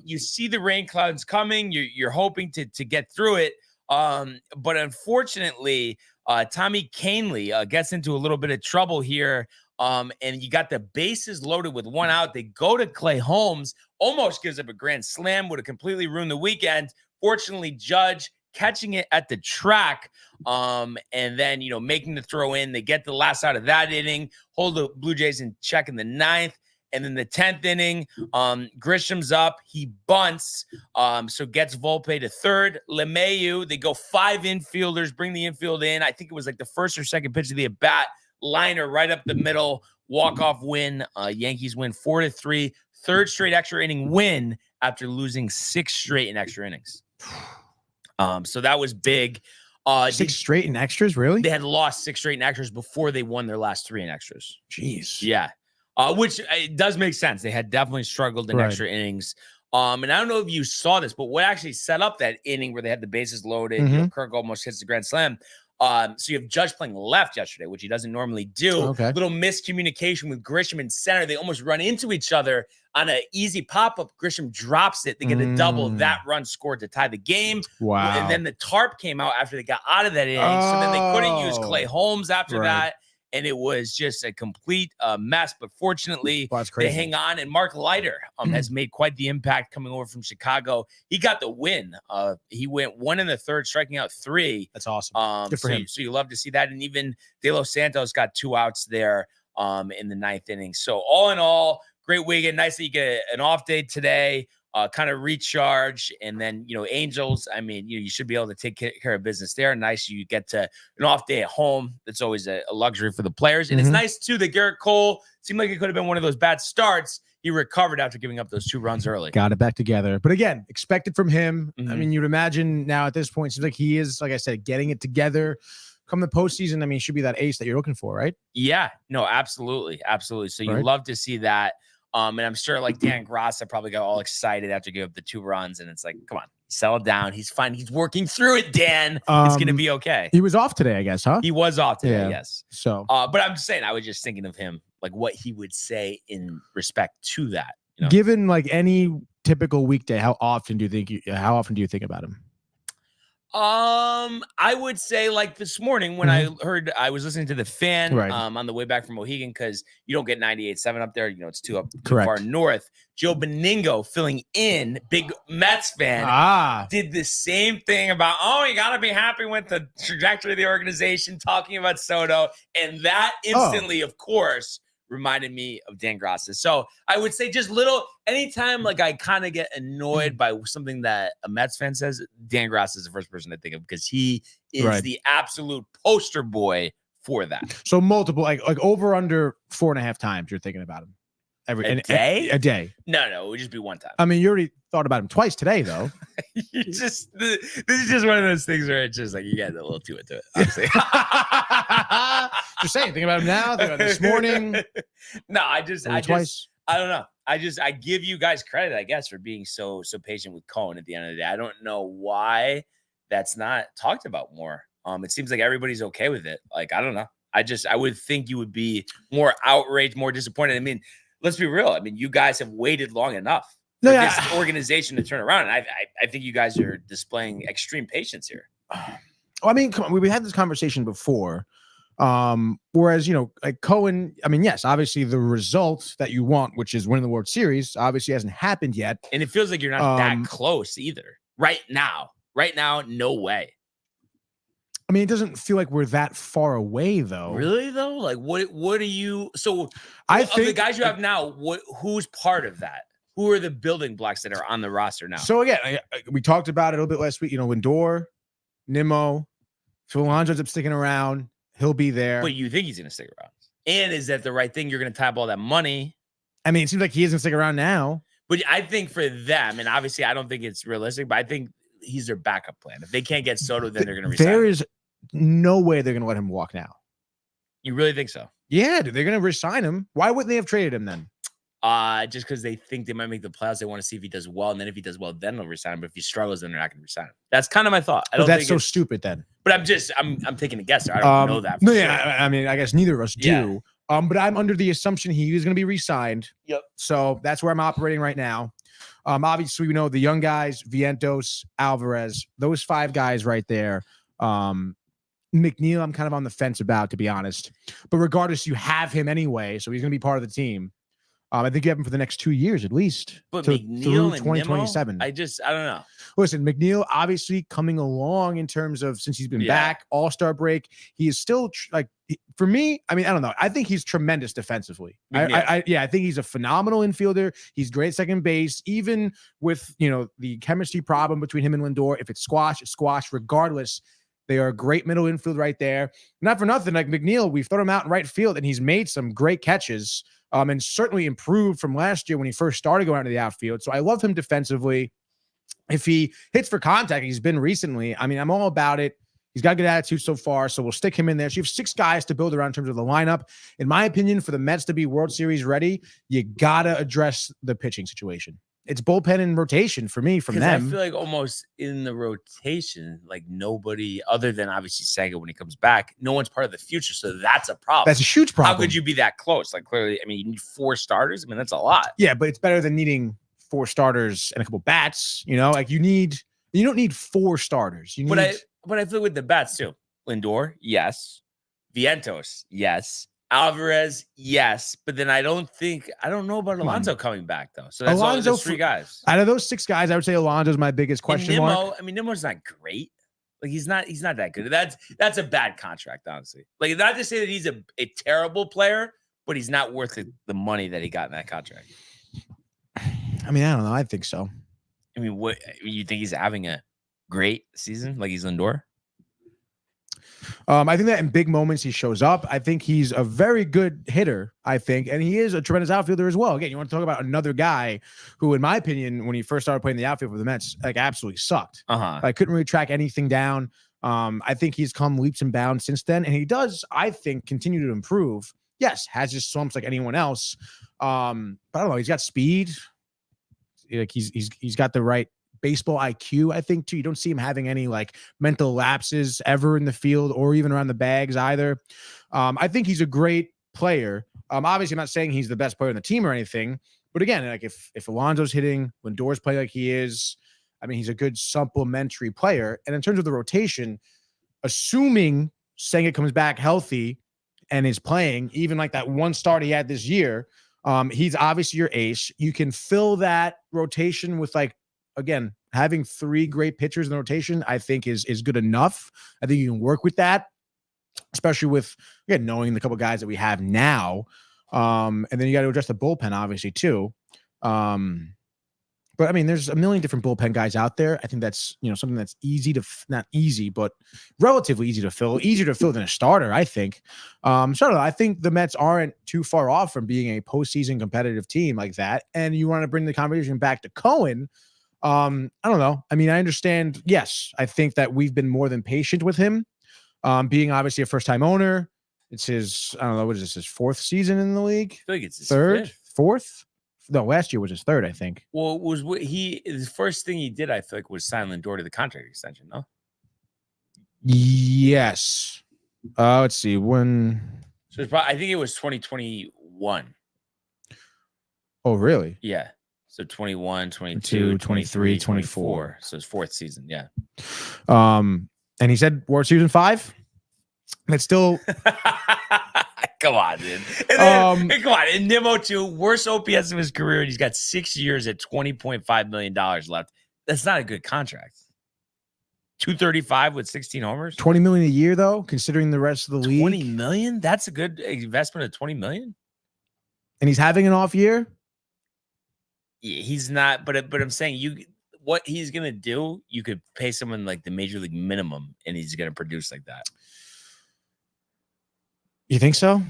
You see the rain clouds coming. You're hoping to get through it. But unfortunately, Tommy Kahnle gets into a little bit of trouble here. And you got the bases loaded with 1 out. They go to Clay Holmes, almost gives up a grand slam, would have completely ruined the weekend. Fortunately, Judge catching it at the track, and then, making the throw in. They get the last out of that inning, hold the Blue Jays in check in the 9th. And then the 10th inning, Grisham's up. He bunts, so gets Volpe to 3rd. LeMahieu, they go 5 infielders, bring the infield in. I think it was like the first or second pitch of the at-bat. Liner right up the middle, walk-off win. Yankees win 4-3. 3rd straight extra inning win after losing 6 straight in extra innings. So that was big. 6 straight in extras, really? They had lost 6 straight in extras before they won their last 3 in extras. Jeez. Yeah. Which it does make sense. They had definitely struggled in extra innings. And I don't know if you saw this, but what actually set up that inning where they had the bases loaded, Kirk almost hits the grand slam. So you have Judge playing left yesterday, which he doesn't normally do. Okay. Little miscommunication with Grisham in center. They almost run into each other on an easy pop-up. Grisham drops it. They get a double. That run scored to tie the game. Wow. And then the tarp came out after they got out of that inning. So then they couldn't use Clay Holmes after that. And it was just a complete mess. But fortunately, they hang on. And Mark Leiter has made quite the impact coming over from Chicago. He got the win. He went 1 1/3, striking out 3. That's awesome. Good for him. So you love to see that. And even De Los Santos got 2 outs there in the 9th inning. So all in all, great weekend. Nice that you get an off day today. Kind of recharge, and then Angels. I mean, you should be able to take care of business there. Nice, you get to an off day at home. That's always a luxury for the players, and it's nice too that Garrett Cole seemed like it could have been one of those bad starts. He recovered after giving up those 2 runs early. Got it back together, but again, expected from him. I mean, you'd imagine now at this point, seems like he is, like I said, getting it together. Come the postseason, I mean, he should be that ace that you're looking for, right? Yeah, no, absolutely. So you love to see that. And I'm sure like Dan Grassa probably got all excited after giving up the 2 runs. And it's like, come on, settle down. He's fine. He's working through it, Dan. It's going to be okay. He was off today, I guess, huh? He was off today, yes. So, but I'm just saying, I was just thinking of him, like what he would say in respect to that. Given like any typical weekday, how often do you think about him? I would say like this morning when I was listening to the Fan on the way back from Mohegan, because you don't get 98.7 up there. You know, it's too far north. Joe Beningo filling in, big Mets fan, did the same thing about, you got to be happy with the trajectory of the organization, talking about Soto. And that instantly, of course, reminded me of Dan Grassa. So I would say just anytime like I kind of get annoyed by something that a Mets fan says, Dan Grassa is the first person I think of, because he is the absolute poster boy for that. So multiple, like over under 4.5 times you're thinking about him. A day? A day. No, it would just be one time. I mean, you already thought about him twice today, though. This is just one of those things where it's just like you get a little too into it, honestly. Just saying, think about him now, think about this morning. No, I don't know. I give you guys credit, I guess, for being so patient with Cohen at the end of the day. I don't know why that's not talked about more. It seems like everybody's okay with it. Like, I don't know. I would think you would be more outraged, more disappointed. I mean, let's be real. I mean, you guys have waited long enough for this organization to turn around. And I think you guys are displaying extreme patience here. I mean, come on, we had this conversation before. Whereas, like Cohen, I mean, yes, obviously the result that you want, which is winning the World Series, obviously hasn't happened yet. And it feels like you're not that close either. Right now, no way. I mean, it doesn't feel like we're that far away, though. Really, though? Like, what are you? So, I think the guys you have now, who's part of that? Who are the building blocks that are on the roster now? So again, we talked about it a little bit last week. Lindor, Nimmo, Phil Alonso ends up sticking around. He'll be there. But you think he's going to stick around? And is that the right thing? You're going to tap all that money. I mean, it seems like he isn't sticking around now. But I think for them, and obviously I don't think it's realistic, but I think he's their backup plan. If they can't get Soto, then they're going to resign. There is no way they're going to let him walk now. You really think so? Yeah, dude, they're going to resign him. Why wouldn't they have traded him then? Just because they think they might make the playoffs. They want to see if he does well, and then if he does well, then they'll resign him. But if he struggles, then they're not going to resign him. That's kind of my thought. I don't that's think so stupid then. But I'm taking a guess there. I don't know that. For sure. I mean, I guess neither of us do. But I'm under the assumption he is going to be re-signed. Yep. So that's where I'm operating right now. Obviously, we know the young guys, Vientos, Alvarez, those 5 guys right there. McNeil, I'm kind of on the fence about, to be honest. But regardless, you have him anyway, so he's going to be part of the team. I think you have him for the next 2 years at least. But McNeil and 2027. I don't know. Listen, McNeil obviously coming along in terms of since he's been back, All-Star break. He is still for me. I mean, I don't know. I think he's tremendous defensively. I think he's a phenomenal infielder. He's great at second base. Even with the chemistry problem between him and Lindor, if it's squash, it's squash. Regardless, they are a great middle infield right there. Not for nothing, like McNeil, we've thrown him out in right field, and he's made some great catches. And certainly improved from last year when he first started going out to the outfield. So I love him defensively. If he hits for contact, he's been recently. I mean, I'm all about it. He's got a good attitude so far, so we'll stick him in there. So you have 6 guys to build around in terms of the lineup. In my opinion, for the Mets to be World Series ready, you got to address the pitching situation. It's bullpen and rotation for me from them. I feel like almost in the rotation, like nobody other than obviously Sega when he comes back, no one's part of the future. So that's a problem. That's a huge problem. How could you be that close? Like clearly, I mean, you need 4 starters. I mean, that's a lot. Yeah, but it's better than needing 4 starters and a couple bats. You don't need 4 starters. You need. But I feel with the bats too. Lindor, yes. Vientos, yes. Alvarez, yes, but then I don't know about Alonso coming back though. So that's Alonso, all those 3 guys. Out of those 6 guys, I would say Alonso's my biggest question mark. I mean, Nimmo's not great. Like he's not that good. That's a bad contract, honestly. Like not to say that he's a terrible player, but he's not worth the money that he got in that contract. I mean, I don't know. I think so. I mean, what you think he's having a great season like he's Lindor? I think that in big moments he shows up. I think he's a very good hitter, and he is a tremendous outfielder as well. Again, you want to talk about another guy who, in my opinion, when he first started playing the outfield for the Mets, like absolutely sucked. I couldn't really track anything down. I think he's come leaps and bounds since then, and he does, I think, continue to improve. Yes, has his slumps like anyone else. But I don't know. He's got speed. Like he's got the right baseball IQ, I think, too. You don't see him having any like mental lapses ever in the field or even around the bags either. I think he's a great player. Obviously, I'm not saying he's the best player on the team or anything, but again, like if Alonso's hitting, Lindor's playing like he is, I mean, he's a good supplementary player. And in terms of the rotation, assuming Senga comes back healthy and is playing, even like that one start he had this year, he's obviously your ace. You can fill that rotation with, like, again, having 3 great pitchers in the rotation, I think is good enough. I think you can work with that, especially with, again, knowing the couple guys that we have now. And then you got to address the bullpen, obviously, too. But I mean, there's a million different bullpen guys out there. I think that's, something that's easy to, not easy, but relatively easy to fill, easier to fill than a starter, I think. So I don't know. I think the Mets aren't too far off from being a postseason competitive team like that. And you want to bring the conversation back to Cohen. I don't know. I mean, I understand. Yes, I think that we've been more than patient with him. Being obviously a first-time owner. It's his, I don't know, what is this, his 4th season in the league? I feel like it's his 3rd? 5th. 4th? No, last year was his 3rd, I think. Well, his first thing he did, I feel like, was sign Lindor to the contract extension, no? Yes. Let's see. When? So I think it was 2021. Oh, really? Yeah. So 21, 22, 23, 24. So his 4th season, yeah. And he said World Series in 5? That's still... Come on, dude. And then, come on. And Nimmo, too, worst OPS of his career, and he's got 6 years at $20.5 million left. That's not a good contract. 235 with 16 homers. $20 million a year, though, considering the rest of the league. $20 million? That's a good investment of $20 million? And he's having an off year? Yeah, he's not, but I'm saying what he's gonna do, you could pay someone like the major league minimum, and he's gonna produce like that. You think so? I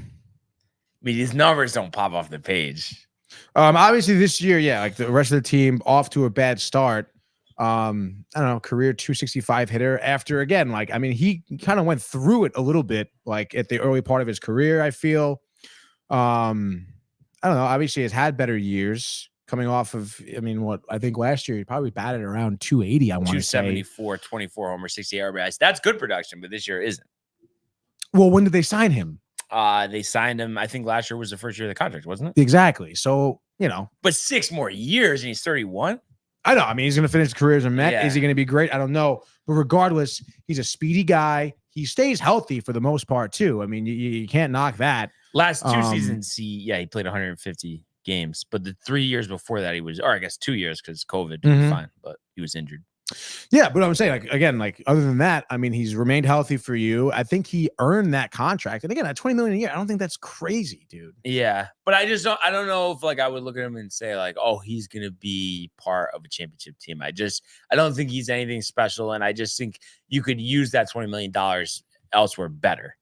mean, his numbers don't pop off the page. Obviously this year, yeah, like the rest of the team off to a bad start. I don't know, career 265 hitter after, again, like, I mean, he kind of went through it a little bit, like at the early part of his career, I feel. I don't know, obviously has had better years coming off of, I mean, I think last year he probably batted around 280, I want to say. 274, 24 homer, 60 RBIs. That's good production, but this year isn't. Well, when did they sign him? They signed him, I think last year was the first year of the contract, wasn't it? Exactly. So, But 6 more years and he's 31? I know. I mean, he's going to finish his career as a Met. Yeah. Is he going to be great? I don't know. But regardless, he's a speedy guy. He stays healthy for the most part, too. I mean, you can't knock that. Last 2 seasons, he played 150 games. But the 3 years before that, he was, or I guess 2 years because COVID, he was fine, but he was injured. Yeah, but I'm saying, like, again, like, other than that, I mean, he's remained healthy for you. I think he earned that contract. And again, at $20 million a year, I don't think that's crazy, dude. Yeah, but I don't know if, like, I would look at him and say, like, oh, he's going to be part of a championship team. I don't think he's anything special. And I just think you could use that $20 million elsewhere better.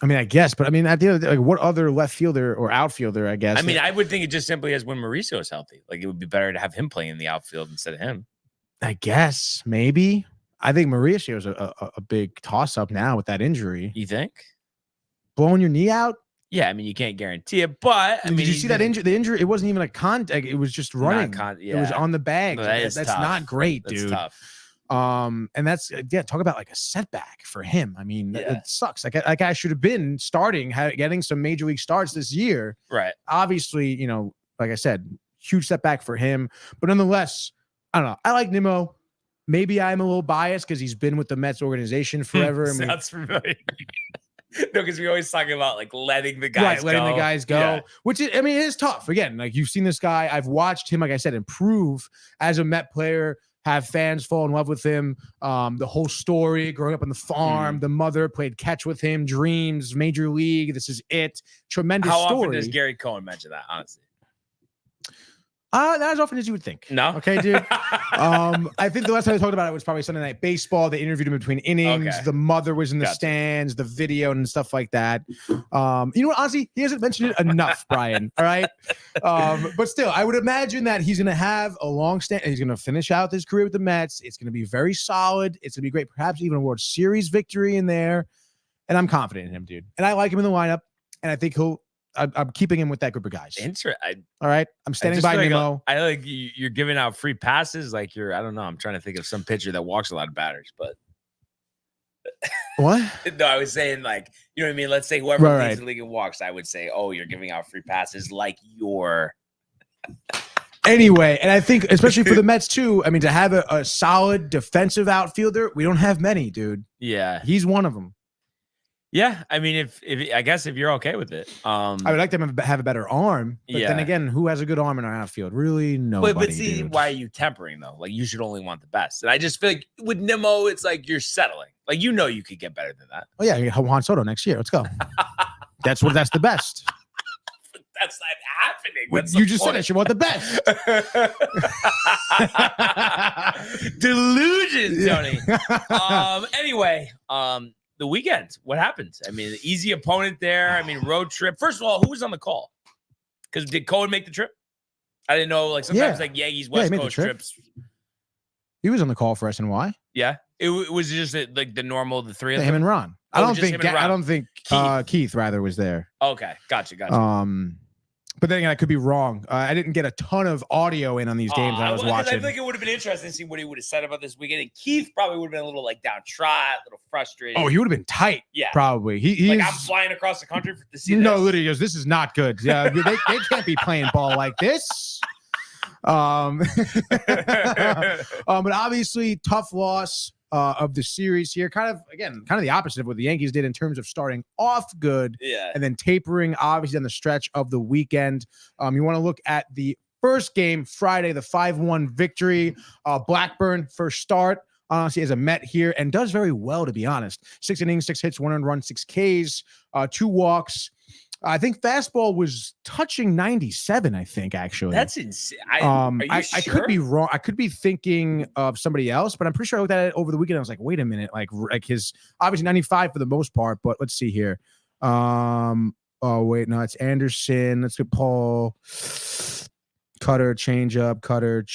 I mean, I guess, but I mean, at the end of the day, like, what other left fielder or outfielder, I guess? I mean, I would think it just simply as when Mauricio is healthy. Like, it would be better to have him play in the outfield instead of him. I guess maybe. I think Mauricio is a big toss up now with that injury. You think? Blowing your knee out? Yeah, I mean, you can't guarantee it, but I mean, did you see that injury? The injury, it wasn't even a contact. It was just running. It was on the bag. No, that's not great, dude. That's tough. And that's, talk about like a setback for him. I mean, it sucks. Like I should have been starting, getting some major league starts this year. Right. Obviously, like I said, huge setback for him. But nonetheless, I don't know. I like Nimmo. Maybe I'm a little biased because he's been with the Mets organization forever. Sounds familiar. No, because we always talking about like letting the guys go. Letting the guys go, yeah. Which is, I mean, it is tough. Again, like you've seen this guy. I've watched him, like I said, improve as a Met player, have fans fall in love with him. The whole story, growing up on the farm, the mother played catch with him, dreams, major league. This is it. Tremendous story. How often does Gary Cohen mention that, honestly? Not as often as you would think. No. Okay, dude. I think the last time I talked about it was probably Sunday Night Baseball. They interviewed him between innings. Okay. The mother was in the stands, the video and stuff like that. You know what? Honestly, he hasn't mentioned it enough, Brian. All right. But still, I would imagine that he's going to have a long stand. He's going to finish out his career with the Mets. It's going to be very solid. It's going to be great. Perhaps even a World Series victory in there. And I'm confident in him, dude. And I like him in the lineup. And I think I'm keeping him with that group of guys. All right. I'm standing by Nimmo. I like you're giving out free passes. Like I don't know. I'm trying to think of some pitcher that walks a lot of batters, but what? No, I was saying, like, you know what I mean? Let's say whoever leads the league in walks, I would say, oh, you're giving out free passes like you're Anyway, and I think especially for the Mets too, I mean, to have a solid defensive outfielder, we don't have many, dude. Yeah. He's one of them. Yeah, I mean, if I guess if you're okay with it, I would like them to have a better arm, but then again, who has a good arm in our outfield? Really, nobody. But see, why are you tempering though? Like, you should only want the best. And I just feel like with Nimmo, it's like you're settling. Like, you know, you could get better than that. Oh yeah, Juan Soto next year. Let's go. That's the best. That's not happening. You just said I should want the best. Delusions, Tony. Anyway, the weekend, what happened? I mean, the easy opponent there. I mean, road trip. First of all, who was on the call? Because did Cohen make the trip? I didn't know. Like sometimes, like Yankees West Coast trips. He was on the call for SNY. Yeah, it was just like the normal, the three of them. Him and Ron. I don't think Keith rather was there. Okay, gotcha. But then again, I could be wrong. I didn't get a ton of audio in on these games I was watching. I think it would have been interesting to see what he would have said about this weekend. And Keith probably would have been a little like downtrodden, a little frustrated. Oh, he would have been tight. Yeah, probably. Like, I'm flying across the country to see this. No, literally, he goes, this is not good. Yeah, they can't be playing ball like this. But obviously, tough loss of the series here. Kind of the opposite of what the Yankees did in terms of starting off good, and then tapering obviously on the stretch of the weekend. You want to look at the first game, Friday, the 5-1 victory. Blackburn first start, honestly, as a Met here, and does very well, to be honest. 6 innings, 6 hits, 1 earned run, 6 Ks, 2 walks. I think fastball was touching 97, I think, actually. That's insane. Are you sure? I could be wrong. I could be thinking of somebody else, but I'm pretty sure I looked at it over the weekend. I was like, wait a minute. Like his obviously 95 for the most part, but let's see here. Oh, wait, no, it's Anderson. Let's get Paul. Cutter, changeup, Cutter.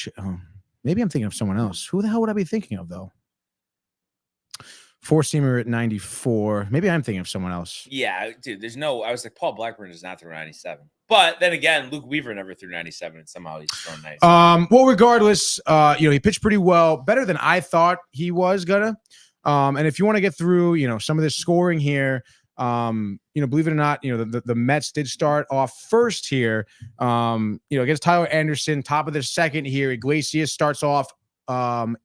Maybe I'm thinking of someone else. Who the hell would I be thinking of, though? 4-seamer at 94. Maybe I'm thinking of someone else. Yeah, dude, I was like, Paul Blackburn does not throw 97. But then again, Luke Weaver never threw 97, and somehow he's thrown 97. Well, regardless, he pitched pretty well, better than I thought he was gonna. And if you want to get through, some of this scoring here, believe it or not, the Mets did start off first here. Against Tyler Anderson, top of the second here. Iglesias starts off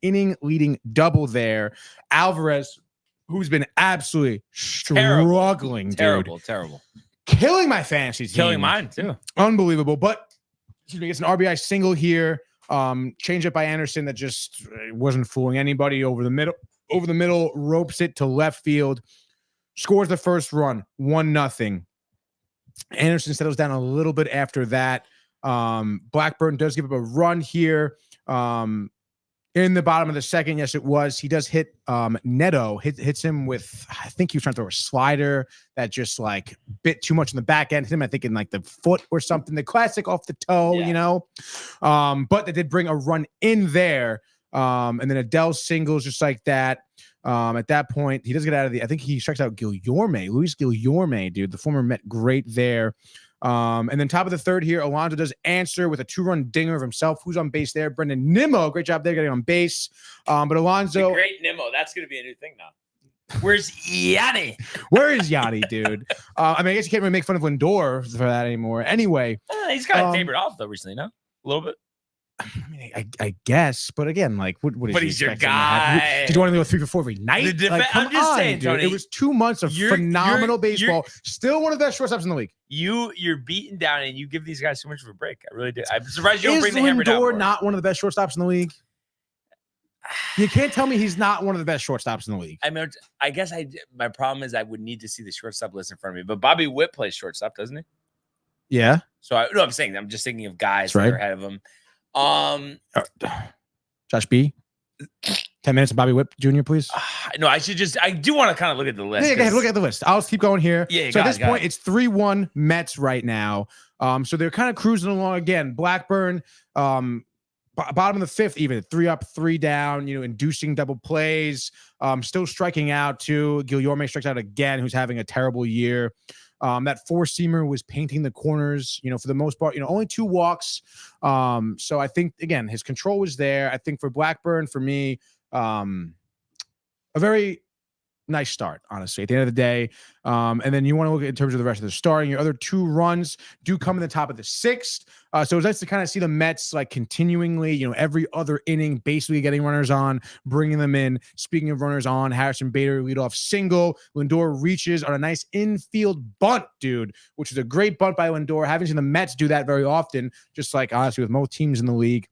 inning leading double there. Alvarez, who's been absolutely struggling, terrible. Killing my fantasy team. Killing mine, too. Unbelievable. But it's an RBI single here. Change up by Anderson that just wasn't fooling anybody over the middle, ropes it to left field, scores the first run, 1-0. Anderson settles down a little bit after that. Blackburn does give up a run here. In the bottom of the second, yes, it was. He does hit Neto, hits him with, I think he was trying to throw a slider that just like bit too much in the back end. Hit him, I think, in like the foot or something. The classic off the toe, But they did bring a run in there. And then Adele singles just like that. At that point, he does get out of I think he strikes out Luis Guillorme, dude, the former Met great there. And then top of the third here, Alonso does answer with a 2-run dinger of himself. Who's on base there? Brendan Nimmo. Great job there getting on base. But Alonso. The great Nimmo. That's going to be a new thing now. Where's Yanni? Where is Yanni, dude? I guess you can't really make fun of Lindor for that anymore. Anyway. He's kind of tapered off, though, recently, no? A little bit. I mean, I guess, but again, like, what is? But he's your guy. Did you want to go 3 for 4 every night? I'm just saying, dude. Tony, it was 2 months of phenomenal baseball. Still one of the best shortstops in the league. You're beaten down, and you give these guys so much of a break. I really do. I'm surprised you don't bring the hammer down. Is Lindor not one of the best shortstops in the league? You can't tell me he's not one of the best shortstops in the league. I mean, I guess my problem is I would need to see the shortstop list in front of me. But Bobby Witt plays shortstop, doesn't he? Yeah. So I'm just thinking of guys that are ahead of him. Josh B. 10 minutes of Bobby Witt Jr., please. No, I do want to kind of look at the list. Yeah, go ahead, look at the list. I'll keep going here. Yeah, so at this point, it's 3-1 Mets right now. So they're kind of cruising along again. Blackburn, bottom of the fifth, even 3 up, 3 down, inducing double plays. Still striking out too. Guillorme strikes out again, who's having a terrible year. That 4-seamer was painting the corners, for the most part, only 2 walks. So I think, again, his control was there. I think for Blackburn, for me, a very nice start, honestly, at the end of the day. And then you want to look at in terms of the rest of the starting. Your other 2 runs do come in the top of the 6th. So it's nice to kind of see the Mets like continuingly, every other inning, basically getting runners on, bringing them in. Speaking of runners on, Harrison Bader leadoff single. Lindor reaches on a nice infield bunt, dude, which is a great bunt by Lindor. Haven't seen the Mets do that very often, just like honestly with most teams in the league.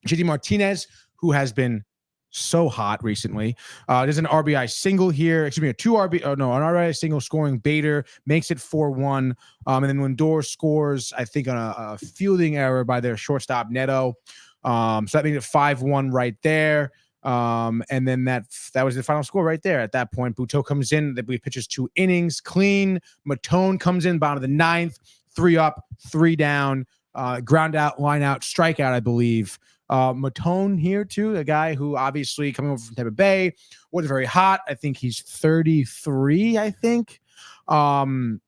JD Martinez, who has been so hot recently. There's an RBI single here. Excuse me, an RBI single scoring Bader, makes it 4-1. And then Lindor scores, I think, on a fielding error by their shortstop Neto. So that makes it 5-1 right there. And then that was the final score right there. At that point, Buteau comes in. That we pitches 2 innings clean. Matone comes in bottom of the 9th, 3 up, 3 down. Ground out, line out, strikeout, I believe. Matone here too, a guy who obviously coming over from Tampa Bay, wasn't very hot. I think he's 33, I think. Been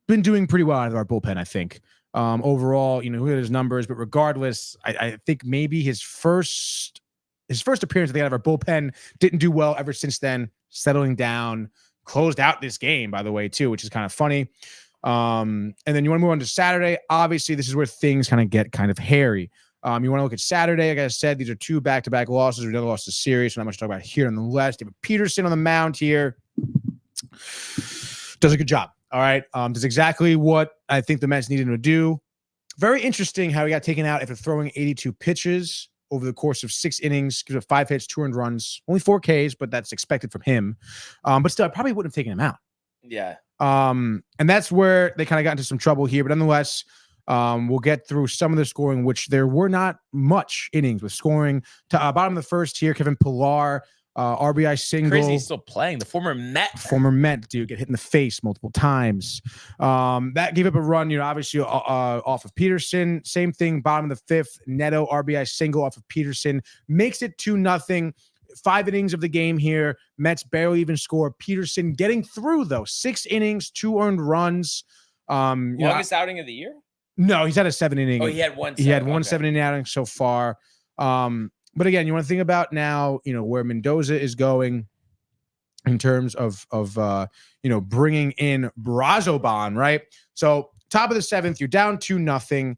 doing pretty well out of our bullpen, I think. Overall, look at his numbers, but regardless, I think maybe his first appearance at the end of our bullpen didn't do well ever since then, settling down, closed out this game, by the way, too, which is kind of funny. And then you want to move on to Saturday. Obviously, this is where things get kind of hairy. You want to look at Saturday. Like I said, these are 2 back-to-back losses. We never lost the series, so not much to talk about here nonetheless. David Peterson on the mound here does a good job. All right. Does exactly what I think the Mets needed him to do. Very interesting how he got taken out after throwing 82 pitches over the course of 6 innings. Gives up 5 hits, 2 earned runs, only 4 Ks, but that's expected from him. But still, I probably wouldn't have taken him out. Yeah. And that's where they kind of got into some trouble here. But nonetheless, we'll get through some of the scoring, which there were not much innings with scoring. To bottom of the 1st here, Kevin Pillar, RBI single. Crazy he's still playing. The former Met Dude, get hit in the face multiple times. That gave up a run, obviously off of Peterson. Same thing, bottom of the 5th, Neto RBI single off of Peterson. Makes it 2-0. 5 innings of the game here. Mets barely even score. Peterson getting through, though. 6 innings, 2 earned runs. Longest outing of the year? No, he's had a 7 inning. Oh, he had one. He had one 7 inning outing so far. But again, you want to think about now, where Mendoza is going in terms of bringing in Brazoban, right? So top of the 7th, you're down 2-0.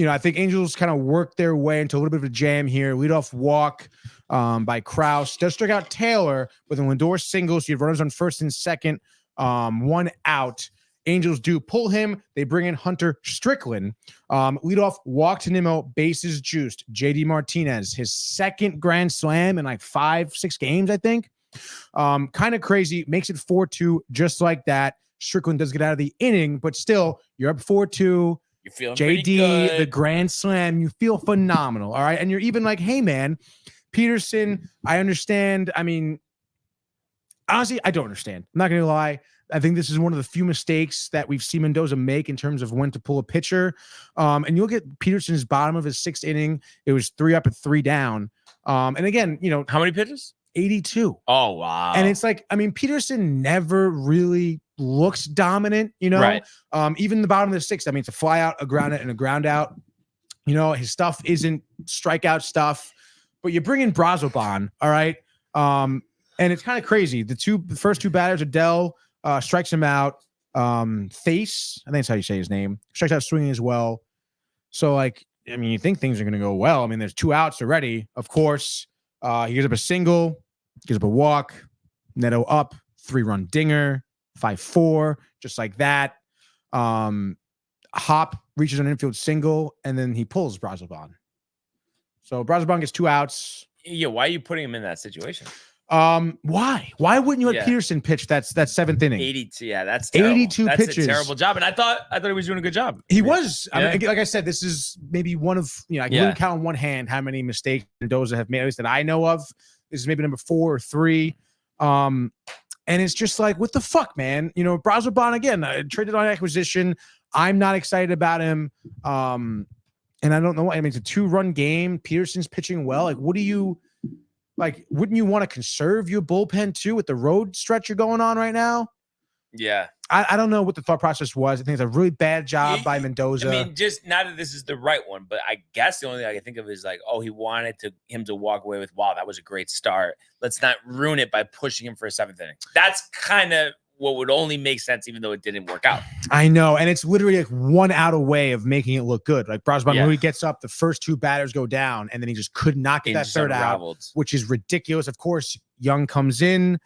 I think Angels kind of worked their way into a little bit of a jam here. Leadoff walk by Kraus. Does strike out Taylor with a Lindor single. So you have runners on 1st and 2nd, 1 out. Angels do pull him. They bring in Hunter Strickland. Leadoff walk to Nimmo, bases juiced. JD Martinez, his 2nd grand slam in like 5-6 games, I think. Kind of crazy. Makes it 4-2 just like that. Strickland does get out of the inning, but still, you're up 4-2. You're feeling JD, the grand slam, you feel phenomenal. All right. And you're even like, hey, man, Peterson, I understand. I mean, honestly, I don't understand. I'm not going to lie. I think this is one of the few mistakes that we've seen Mendoza make in terms of when to pull a pitcher. And you look at Peterson's bottom of his 6th inning. It was 3 up and 3 down. And again, how many pitches? 82. Oh, wow. And it's like, I mean, Peterson never really looks dominant, Right. Even the bottom of the 6th. I mean, it's a fly out, a ground out, and a ground out. His stuff isn't strikeout stuff, but you bring in Brazoban, all right? And it's kind of crazy. The first 2 batters, Adele strikes him out. Face, I think that's how you say his name. Strikes out swinging as well. So, you think things are going to go well. I mean, there's 2 outs already, of course. He gives up a single, gives up a walk. Neto up, 3-run dinger, 5-4, just like that. Hop reaches an infield single, and then he pulls Brazoban. So Brazoban gets 2 outs. Yeah, why are you putting him in that situation? Why wouldn't you let Peterson pitch that 7th inning? 82. Yeah, that's terrible. 82 that's pitches. A terrible job. And I thought he was doing a good job. He was. Yeah. I mean, like I said, this is maybe one of, I wouldn't count on one hand how many mistakes Mendoza have made, at least that I know of. This is maybe number 4 or 3. And it's just like, what the fuck, man? Brazoban, again, traded on acquisition. I'm not excited about him. And I don't know why. I mean, it's a 2-run game. Peterson's pitching well. Wouldn't you want to conserve your bullpen too with the road stretch you're going on right now? Yeah. I don't know what the thought process was. I think it's a really bad job by Mendoza. I mean, just not that this is the right one, but I guess the only thing I can think of is like, oh, he wanted him to walk away with, wow, that was a great start. Let's not ruin it by pushing him for a 7th inning. That's kind of what would only make sense, even though it didn't work out. I know, and it's literally like 1 out away of making it look good. Like Brosman, when he gets up, the first 2 batters go down, and then he just could not get that third out, which is ridiculous. Of course, Young comes in,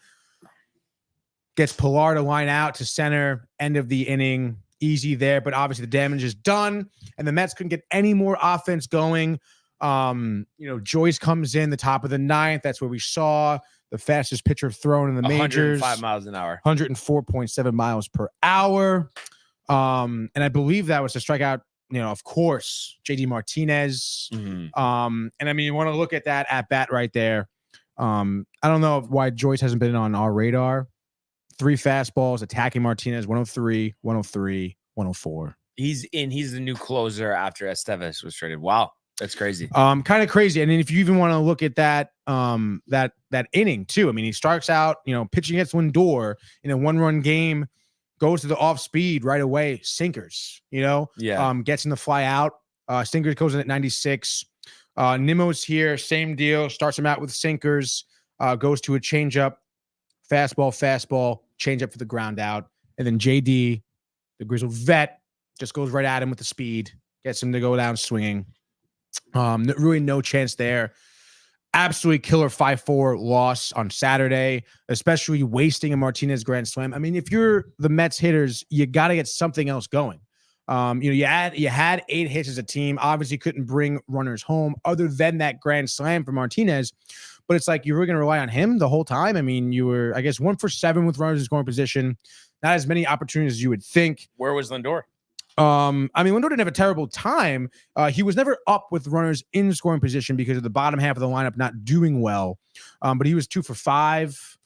gets Pilar to line out to center, end of the inning, easy there. But obviously the damage is done, and the Mets couldn't get any more offense going. Joyce comes in the top of the 9th. That's where we saw the fastest pitcher thrown in the majors. 105 miles an hour. 104.7 miles per hour. And I believe that was to strike out, of course, JD Martinez. And I mean, you want to look at that at bat right there. I don't know why Joyce hasn't been on our radar. 3 fastballs attacking Martinez, 103, 103, 104. He's the new closer after Estevez was traded. Wow. That's crazy. Kind of crazy. And then if you even want to look at that, that inning too. I mean, he starts out, pitching against Lindor in a 1-run game, goes to the off speed right away, sinkers, gets him to fly out. Sinkers goes in at 96. Nimmo's here, same deal, starts him out with sinkers, goes to a changeup, fastball, changeup for the ground out. And then JD, the grizzled vet, just goes right at him with the speed, gets him to go down swinging. Really no chance there. Absolutely killer 5-4 loss on Saturday, especially wasting a Martinez grand slam. I mean, if you're the Mets hitters, you got to get something else going. You had 8 hits as a team. Obviously couldn't bring runners home other than that grand slam for Martinez. But it's like you were going to rely on him the whole time. I mean, you were, I guess, 1 for 7 with runners in scoring position. Not as many opportunities as you would think. Where was Lindor? I mean, Lindor didn't have a terrible time. He was never up with runners in scoring position because of the bottom half of the lineup not doing well. But he was 2 for 5,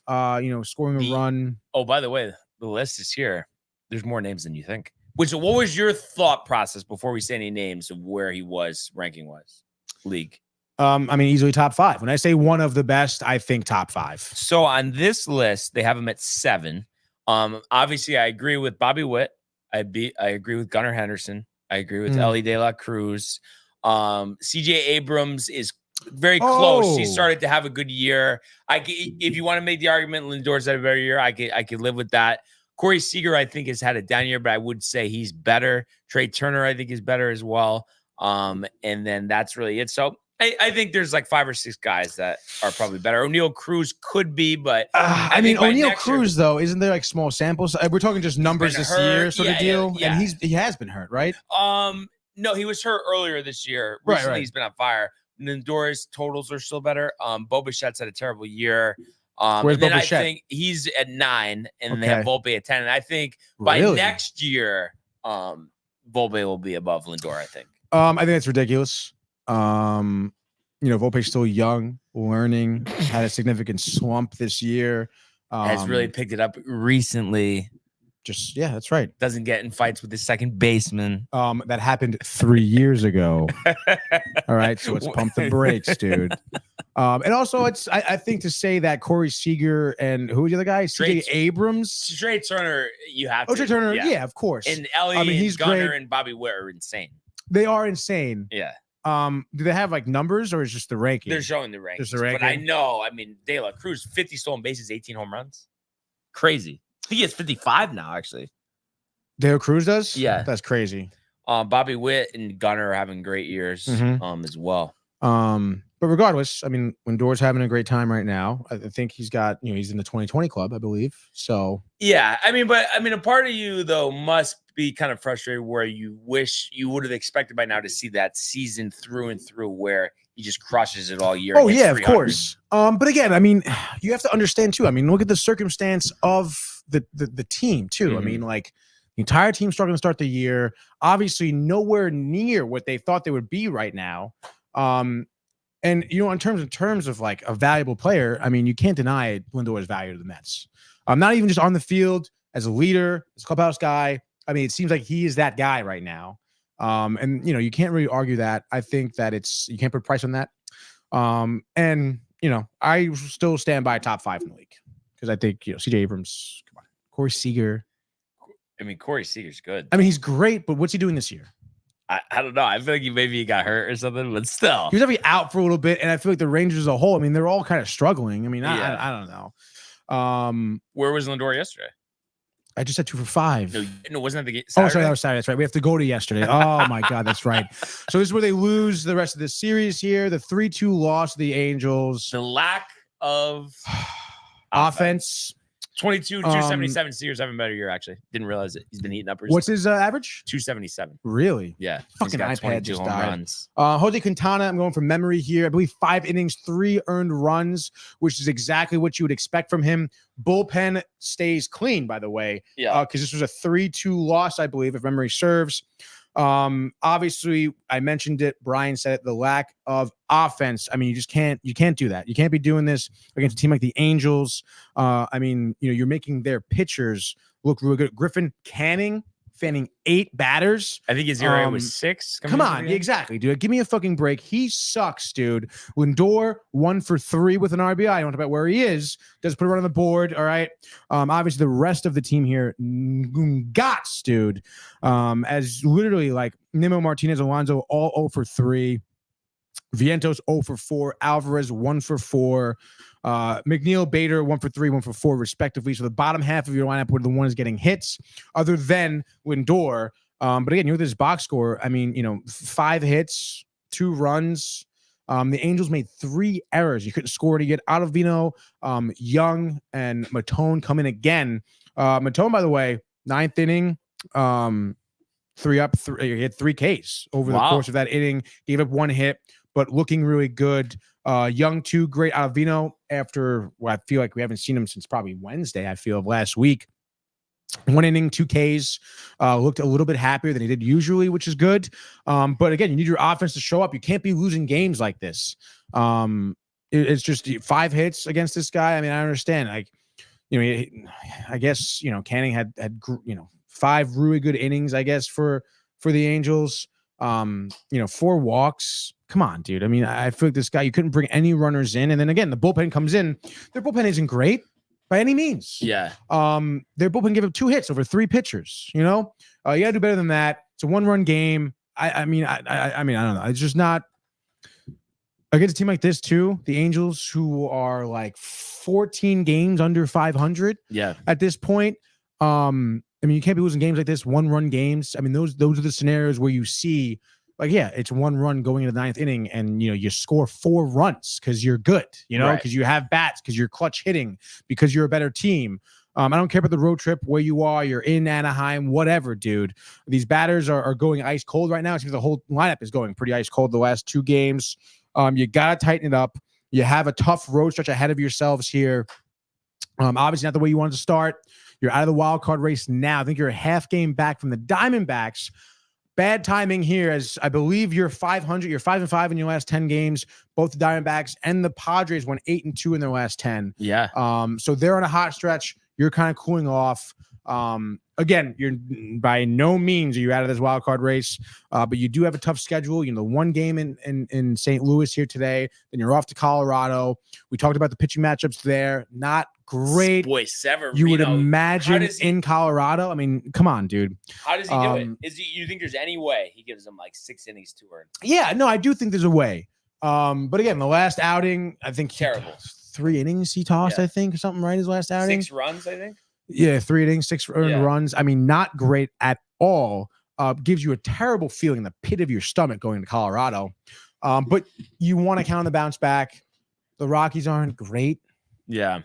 scoring a run. Oh, by the way, the list is here. There's more names than you think. What was your thought process before we say any names of where he was ranking-wise? League. I mean, easily top 5. When I say one of the best, I think top 5. So on this list, they have him at 7. Obviously, I agree with Bobby Witt. I agree with Gunnar Henderson. I agree with Ellie De La Cruz. CJ Abrams is very close. He started to have a good year. If you want to make the argument Lindor's had a better year, I could live with that. Corey Seager, I think, has had a down year, but I would say he's better. Trey Turner, I think, is better as well. And then that's really it. So I think there's like 5 or 6 guys that are probably better. O'Neal Cruz could be, but I mean, O'Neal Cruz though, isn't there like small samples? We're talking just numbers this year, sort of deal. Yeah. And he has been hurt, right? No, he was hurt earlier this year. Recently, he's been on fire. Lindor's totals are still better. Bo Bichette's had a terrible year. Where's Bo I Bichette? think he's at 9, and they have Volpe at 10. And I think by next year, Volpe will be above Lindor. I think. I think that's ridiculous. Volpe's still young, learning, had a significant slump this year. Has really picked it up recently. That's right. Doesn't get in fights with the second baseman. That happened 3 years ago. All right, so let's pump the brakes, dude. And also, I think to say that Corey Seager and who was the other guy? CJ Abrams, Trey Turner. You have to. Trey Turner, yeah, of course. And Ellie, he's Gunnar, and Bobby Witt are insane. They are insane. Yeah. Do they have like numbers or is just the ranking? They're showing the rankings. Just the ranking. But I mean, De La Cruz, 50 stolen bases, 18 home runs. Crazy. I think he has 55 now, actually. De La Cruz does? Yeah. That's crazy. Bobby Witt and Gunnar are having great years as well. But regardless, I mean, Lindor's having a great time right now. I think he's got, he's in the 2020 club, I believe. So yeah, a part of you though must be kind of frustrated where you wish you would have expected by now to see that season through and through where he just crushes it all year. Oh yeah, of course. But again, I mean, you have to understand too. I mean, look at the circumstance of the team too. I mean, like the entire team struggling to start the year. Obviously, nowhere near what they thought they would be right now. And in terms of like a valuable player, I mean, you can't deny Lindor's value to the Mets. Not even just on the field as a leader, as a clubhouse guy. I mean, it seems like he is that guy right now. And you can't really argue that. I think that you can't put a price on that. And I still stand by top 5 in the league because I think CJ Abrams, come on, Corey Seager, I mean, Corey Seager's good. I mean, he's great, but what's he doing this year? I don't know. I feel like maybe he got hurt or something, but still. He was definitely out for a little bit, and I feel like the Rangers as a whole, I mean, they're all kind of struggling. I mean, I don't know. Where was Lindor yesterday? I just said 2 for 5. No, wasn't that the game? Oh, sorry, that was Saturday. That's right. We have to go to yesterday. Oh my God, that's right. So this is where they lose the rest of the series here. The 3-2 loss to the Angels. The lack of offense. 22, 277. Sears having a better year, actually. Didn't realize it. He's been eating uppers. What's his average? 277. Really? Yeah. Fucking iPad just died. Runs. Jose Quintana, I'm going from memory here. I believe 5 innings, 3 earned runs, which is exactly what you would expect from him. Bullpen stays clean, by the way. Yeah. Because this was a 3-2 loss, I believe, if memory serves. Obviously, I mentioned it. Brian said it, the lack of offense. I mean, you can't do that. You can't be doing this against a team like the Angels. I mean, you're making their pitchers look really good. Griffin Canning fanning 8 batters. I think his ERA was 6. Come on. Exactly, dude. Give me a fucking break. He sucks, dude. Lindor, 1 for 3 with an RBI. I don't know about where he is. Does put a run on the board. All right. Obviously, the rest of the team here, gots, dude. As literally like Nimmo, Martinez, Alonso, all 0 for 3. Vientos 0 for 4. Alvarez 1 for 4. McNeil, Bader 1 for 3, 1 for 4, respectively. So the bottom half of your lineup were the ones getting hits, other than Lindor. But again, you look at this box score. I mean, 5 hits, 2 runs. The Angels made 3 errors. You couldn't score to get Ottavino, Young, and Matone come in again. Matone, by the way, 9th inning, 3 up, 3. He had 3 Ks over the course of that inning. Gave up 1 hit, but looking really good. Young, 2 great. Ottavino, after I feel like we haven't seen him since probably Wednesday, I feel, of last week. 1 inning, 2 Ks. Looked a little bit happier than he did usually, which is good. But again, you need your offense to show up. You can't be losing games like this. It's just 5 hits against this guy. I mean, I understand. Like, I guess Canning had 5 really good innings, I guess, for the Angels. 4 walks. Come on, dude. I mean, I feel like this guy, you couldn't bring any runners in. And then again, the bullpen comes in. Their bullpen isn't great by any means. Yeah. Their bullpen gave up 2 hits over 3 pitchers. You gotta do better than that. It's a 1-run game. I mean, I don't know. It's just not against a team like this too. The Angels, who are like 14 games under 500. Yeah. At this point, I mean, you can't be losing games like this, 1-run games. I mean, those are the scenarios where you see, like, yeah, it's 1 run going into the 9th inning, and you score 4 runs because you're good, because you have bats, because you're clutch hitting, because you're a better team. I don't care about the road trip where you are. You're in Anaheim, whatever, dude. These batters are going ice cold right now. It seems the whole lineup is going pretty ice cold the last 2 games. You gotta tighten it up. You have a tough road stretch ahead of yourselves here. Obviously not the way you wanted to start. You're out of the wild card race now. I think you're a half game back from the Diamondbacks. Bad timing here, as I believe you're 500. You're 5-5 in your last 10 games. Both the Diamondbacks and the Padres went 8-2 in their last 10. Yeah. So they're on a hot stretch. You're kind of cooling off. Again, you're by no means are you out of this wild card race, but you do have a tough schedule. The 1 game in St. Louis here today, then you're off to Colorado. We talked about the pitching matchups there. Not great. Boy, Severino. You would imagine in Colorado. I mean, come on, dude. How does he do it? You think there's any way he gives them like 6 innings to earn? Yeah, no, I do think there's a way. But again, the last outing, I think terrible. 3 innings he tossed, I think, or something, right? His last outing. 6 runs, I think. Yeah, 3 innings, 6 earned runs. I mean, not great at all. Gives you a terrible feeling in the pit of your stomach going to Colorado. But you want to count on the bounce back. The Rockies aren't great. Yeah.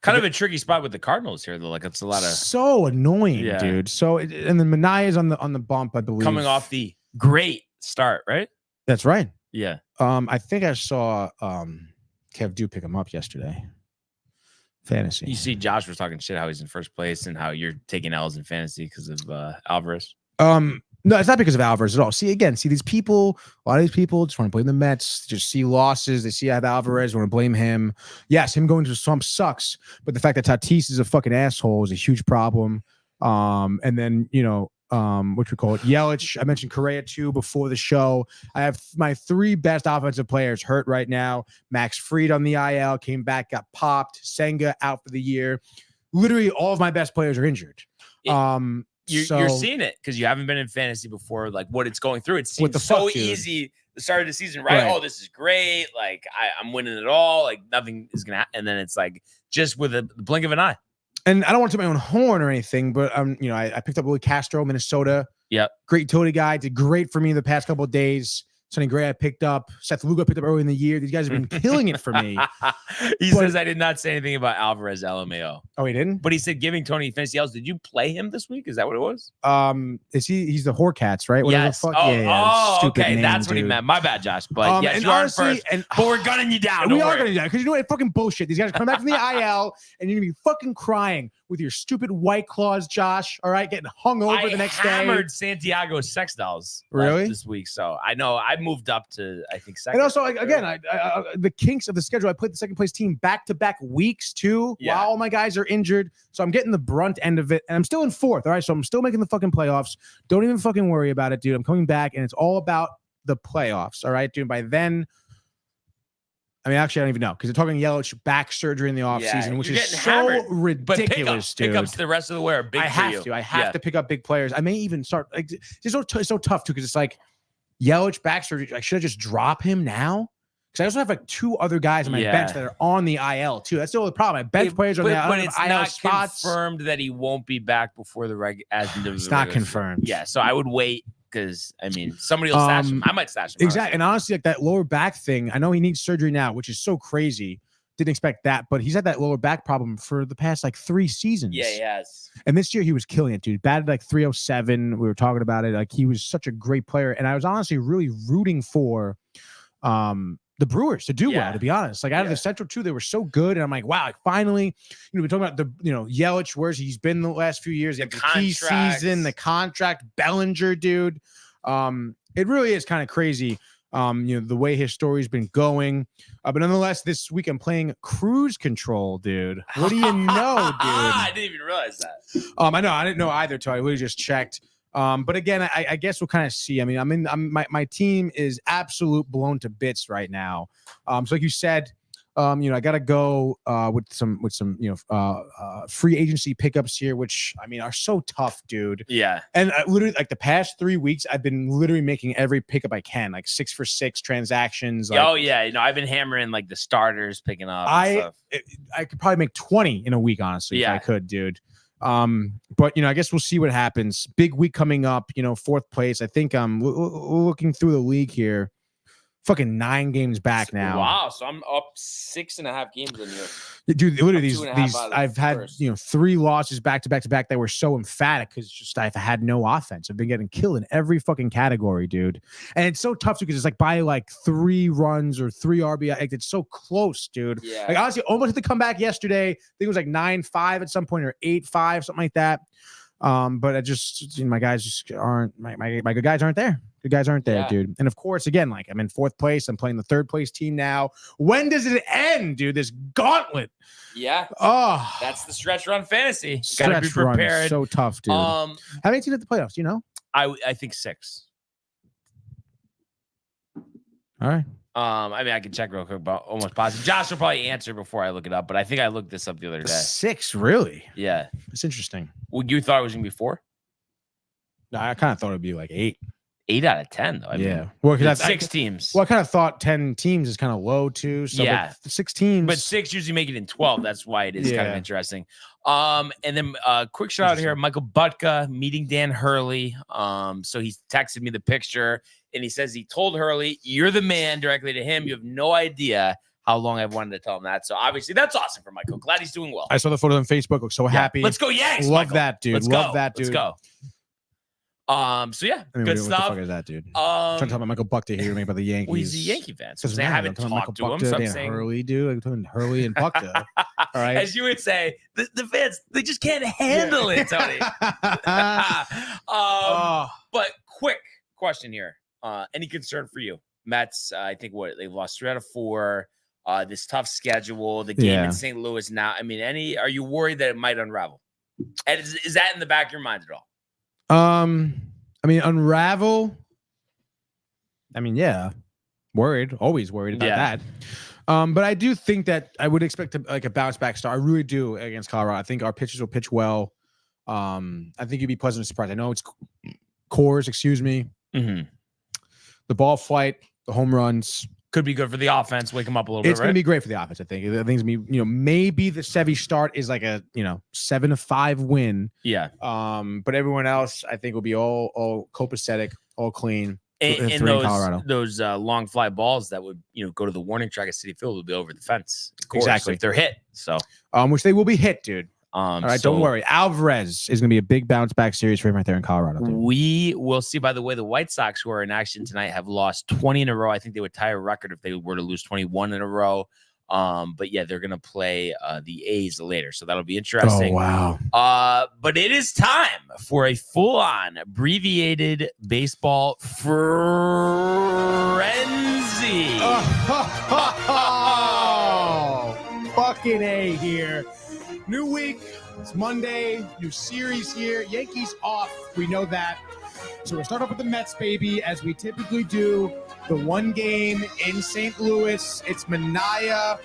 Kind of a tricky spot with the Cardinals here, though. Like, it's a lot of so annoying, dude. So, and then Manaea is on the bump, I believe, coming off the great start, right? That's right. Yeah. I think I saw Kev Dew pick him up yesterday. Fantasy. You see, Josh was talking shit how he's in first place and how you're taking L's in fantasy because of Alvarez. No, it's not because of Alvarez at all. See these people, a lot of these people just want to blame the Mets, just see losses. They see I have Alvarez, want to blame him. Yes, him going to the swamp sucks, but the fact that Tatis is a fucking asshole is a huge problem. And then, what we call it, Yelich. I mentioned Correa too before the show. I have my 3 best offensive players hurt right now. Max Fried on the IL, came back, got popped. Senga out for the year. Literally all of my best players are injured. You're seeing it because you haven't been in fantasy before, like what it's going through. It seems so easy the start of the season, right? Oh, this is great. Like I'm winning it all. Like nothing is gonna happen. And then it's like just with the blink of an eye. And I don't want to toot my own horn or anything, but I picked up Willie Castro, Minnesota. Yep. Great utility guy. Did great for me the past couple of days. Sonny Gray I picked up. Seth Lugo picked up early in the year. These guys have been killing it for me. He says I did not say anything about Alvarez LMAO. Oh, he didn't? But he said giving Tony fantasy L's. Did you play him this week? Is that what it was? He's the Horcats, right? Yes. The fuck? Okay. Name, that's what he meant. My bad, Josh. But yes, you are first. But we're gunning you down. We are gunning you down because you know what? Fucking bullshit. These guys are coming back from the IL and you're gonna be fucking crying with your stupid White Claws, Josh. All right, getting hung over the next day. I hammered Santiago Sex Dolls this week, so I know I moved up to I think second. And also, again, the kinks of the schedule. I played the second place team back-to-back weeks too, while all my guys are injured. So I'm getting the brunt end of it, and I'm still in fourth. All right, so I'm still making the fucking playoffs. Don't even fucking worry about it, dude. I'm coming back, and it's all about the playoffs. All right, dude. By then. I mean, actually, I don't even know because they're talking Yelich back surgery in the offseason, which is so ridiculous, dude. Pickups the rest of the way are big. I have to pick up big players. I may even start. Like, it's so tough too because it's like Yelich back surgery. Like, should I just drop him now? Because I also have like two other guys on my bench that are on the IL too. That's the only problem. My bench players are on the IL. But it's not confirmed that he won't be back before the It's not confirmed. Yeah, so I would wait. Because I mean, somebody will stash him. I might stash him. Exactly. And honestly, like that lower back thing, I know he needs surgery now, which is so crazy. Didn't expect that, but he's had that lower back problem for the past like 3 seasons. Yeah, he has. And this year he was killing it, dude. Batted like 307. We were talking about it. Like he was such a great player. And I was honestly really rooting for the Brewers to do well, to be honest. Like out of the Central 2, they were so good. And I'm like, wow, like finally, we're talking about Yelich, where's he's been the last few years. The key season, the contract, Bellinger, dude. It really is kind of crazy. The way his story's been going. But nonetheless, this week I'm playing Cruise Control, dude. What do you know, dude? I didn't even realize that. I know. I didn't know either till I literally just checked. But again, I guess we'll kind of see. I mean, my team is absolute blown to bits right now. So like you said, I got to go with some free agency pickups here, which I mean are so tough, dude. Yeah. And literally, like the past 3 weeks, I've been literally making every pickup I can, like 6 for 6 transactions. Like, I've been hammering like the starters, picking up. I could probably make 20 in a week, honestly, if I could, dude. But I guess we'll see what happens. Big week coming up, 4th place. I think I'm looking through the league here. Fucking 9 games back now. Wow, so I'm up 6.5 games in you. Dude, literally these I've had 3 losses back to back that were so emphatic because just I've had no offense. I've been getting killed in every fucking category, dude. And it's so tough because it's like by like 3 runs or 3 RBI. Like, it's so close, dude. Yeah. Like honestly, almost had to come back yesterday. I think it was like 9-5 at some point or 8-5, something like that. But I just my guys just aren't my good guys aren't there. Good guys aren't there, dude. And of course, again, like I'm in 4th place. I'm playing the 3rd place team now. When does it end, dude? This gauntlet. Yeah. Oh, that's the stretch run fantasy. Gotta be prepared. So tough, dude. How many teams at the playoffs? Do you know? I think 6. All right. I mean, I can check real quick, but almost positive. Josh will probably answer before I look it up, but I think I looked this up the other day. 6, really? Yeah. It's interesting. Well, you thought it was gonna be 4? No, I kind of thought it'd be like 8. 8 out of 10, though. I mean, well, because 6 teams. Well, I kind of thought 10 teams is kind of low too. So 6 teams, but 6 usually make it in 12. That's why it is kind of interesting. And then quick shout out here, Michael Butka meeting Dan Hurley. So he texted me the picture and he says he told Hurley, "You're the man," directly to him. You have no idea how long I've wanted to tell him that. So obviously that's awesome for Michael. Glad he's doing well. I saw the photo on Facebook. Look so happy. Let's go Yanks. Love that, dude. Love that, dude. Let's go. So yeah, good stuff. What the fuck is that, dude? Trying to talk about Michael Buckta here, about the Yankees. Well, he's a Yankee fan. So I haven't talked to him. So I'm saying Hurley, dude. I'm talking Hurley and Buckta. All right. As you would say, the fans, they just can't handle it, Tony. But quick question here. Any concern for you? Mets, I think they've lost 3 out of 4. This tough schedule, the game in St. Louis now. I mean, are you worried that it might unravel? And is that in the back of your mind at all? I mean, unravel. I mean, always worried about that. But I do think that I would expect like a bounce back start. I really do against Colorado. I think our pitchers will pitch well. I think you'd be pleasantly surprised. I know it's Coors, excuse me. Mm-hmm. The ball flight, the home runs. Could be good for the offense. Wake them up a little bit. It's going to be great for the offense, I think. I think it's going to be, maybe the Sevy start is like a, 7-5 win. Yeah. But everyone else, I think, will be all copacetic, all clean. And those long fly balls that would, go to the warning track at Citi Field will be over the fence. Of course, exactly. If they're hit. So, which they will be hit, dude. All right, don't worry. Alvarez is going to be a big bounce back series for him right there in Colorado. Dude. We will see. By the way, the White Sox, who are in action tonight, have lost 20 in a row. I think they would tie a record if they were to lose 21 in a row. But yeah, they're going to play the A's later. So that'll be interesting. Oh, wow. But it is time for a full-on abbreviated baseball frenzy. Oh, fucking A here. New week, it's Monday, new series here. Yankees off, we know that. So we'll start off with the Mets, baby, as we typically do. The one game in St. Louis, it's Manaea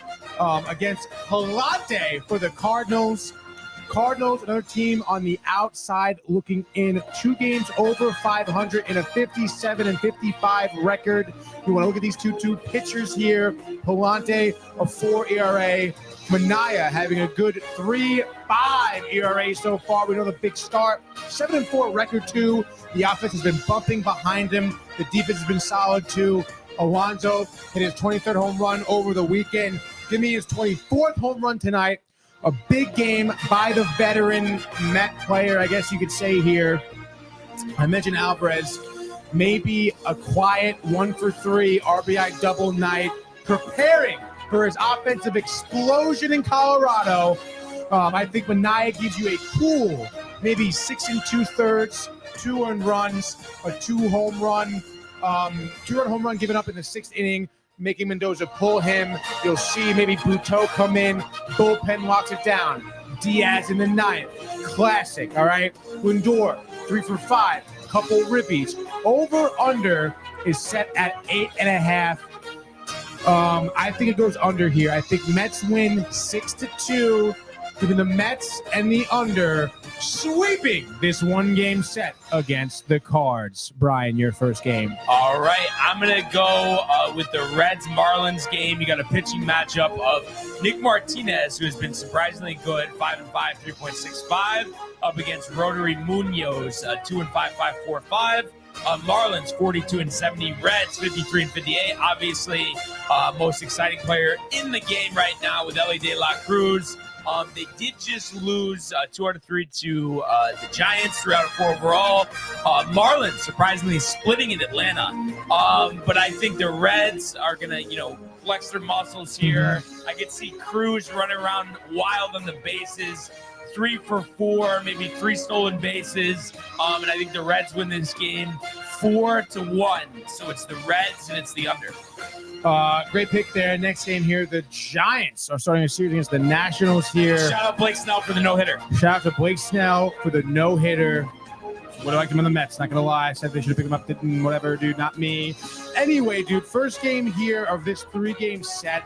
against Palante for the Cardinals. Cardinals, another team on the outside looking in. 2 games over 500 in a 57-55 record. You want to look at these two pitchers here. Palante, a 4 ERA. Manaea having a good 3.5 ERA so far. We know the big start. 7-4 record too. The offense has been bumping behind him. The defense has been solid too. Alonso hit his 23rd home run over the weekend. Give me his 24th home run tonight. A big game by the veteran Met player, I guess you could say here. I mentioned Alvarez. Maybe a quiet 1-for-3 RBI double night. Preparing for his offensive explosion in Colorado. I think Manaea gives you a cool, maybe 6 2/3, 2 earned runs, a 2-home run, 2-run home run given up in the 6th inning, making Mendoza pull him. You'll see maybe Buteau come in, bullpen locks it down. Diaz in the 9th, classic. All right, Lindor 3 for 5, couple ribbies. Over under is set at 8.5. I think it goes under here. I think Mets win 6-2, giving the Mets and the under, sweeping this one-game set against the Cards. Brian, your first game. All right, I'm going to go with the Reds-Marlins game. You got a pitching matchup of Nick Martinez, who has been surprisingly good, 5-5, 3.65, up against Rotary Munoz, 2-5, 5.45. Marlins 42-70, Reds 53-58. Obviously, most exciting player in the game right now with Ellie De La Cruz. They did just lose 2 out of 3 to the Giants, 3 out of 4 overall. Marlins surprisingly splitting in Atlanta, but I think the Reds are gonna, flex their muscles here. I could see Cruz running around wild on the bases. 3 for 4, maybe 3 stolen bases. And I think the Reds win this game 4-1. So it's the Reds and it's the under. Great pick there. Next game here, the Giants are starting a series against the Nationals here. Shout out Blake Snell for the no-hitter. Shout out to Blake Snell for the no-hitter. Would have liked him on the Mets, not going to lie. I said they should have picked him up, didn't, whatever, dude, not me. Anyway, dude, first game here of this 3-game set.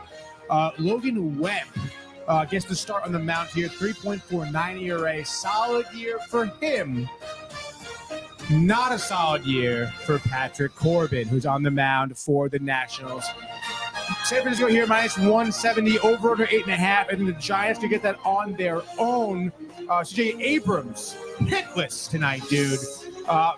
Logan Webb gets the start on the mound here, 3.49 ERA. Solid year for him. Not a solid year for Patrick Corbin, who's on the mound for the Nationals. San Francisco here, -170, over under 8.5, and the Giants to get that on their own. CJ Abrams, hitless tonight, dude.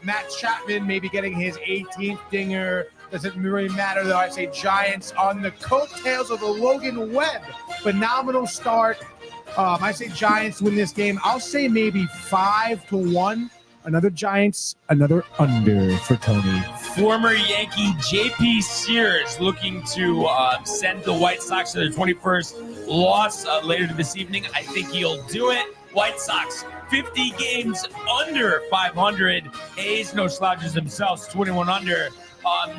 Matt Chapman maybe getting his 18th dinger. Doesn't really matter, though. I say Giants on the coattails of the Logan Webb phenomenal start. I say Giants win this game. I'll say maybe 5-1. Another Giants, another under for Tony. Former Yankee J.P. Sears looking to send the White Sox to their 21st loss later this evening. I think he'll do it. White Sox, 50 games under 500. A's, no slouches themselves, 21 under.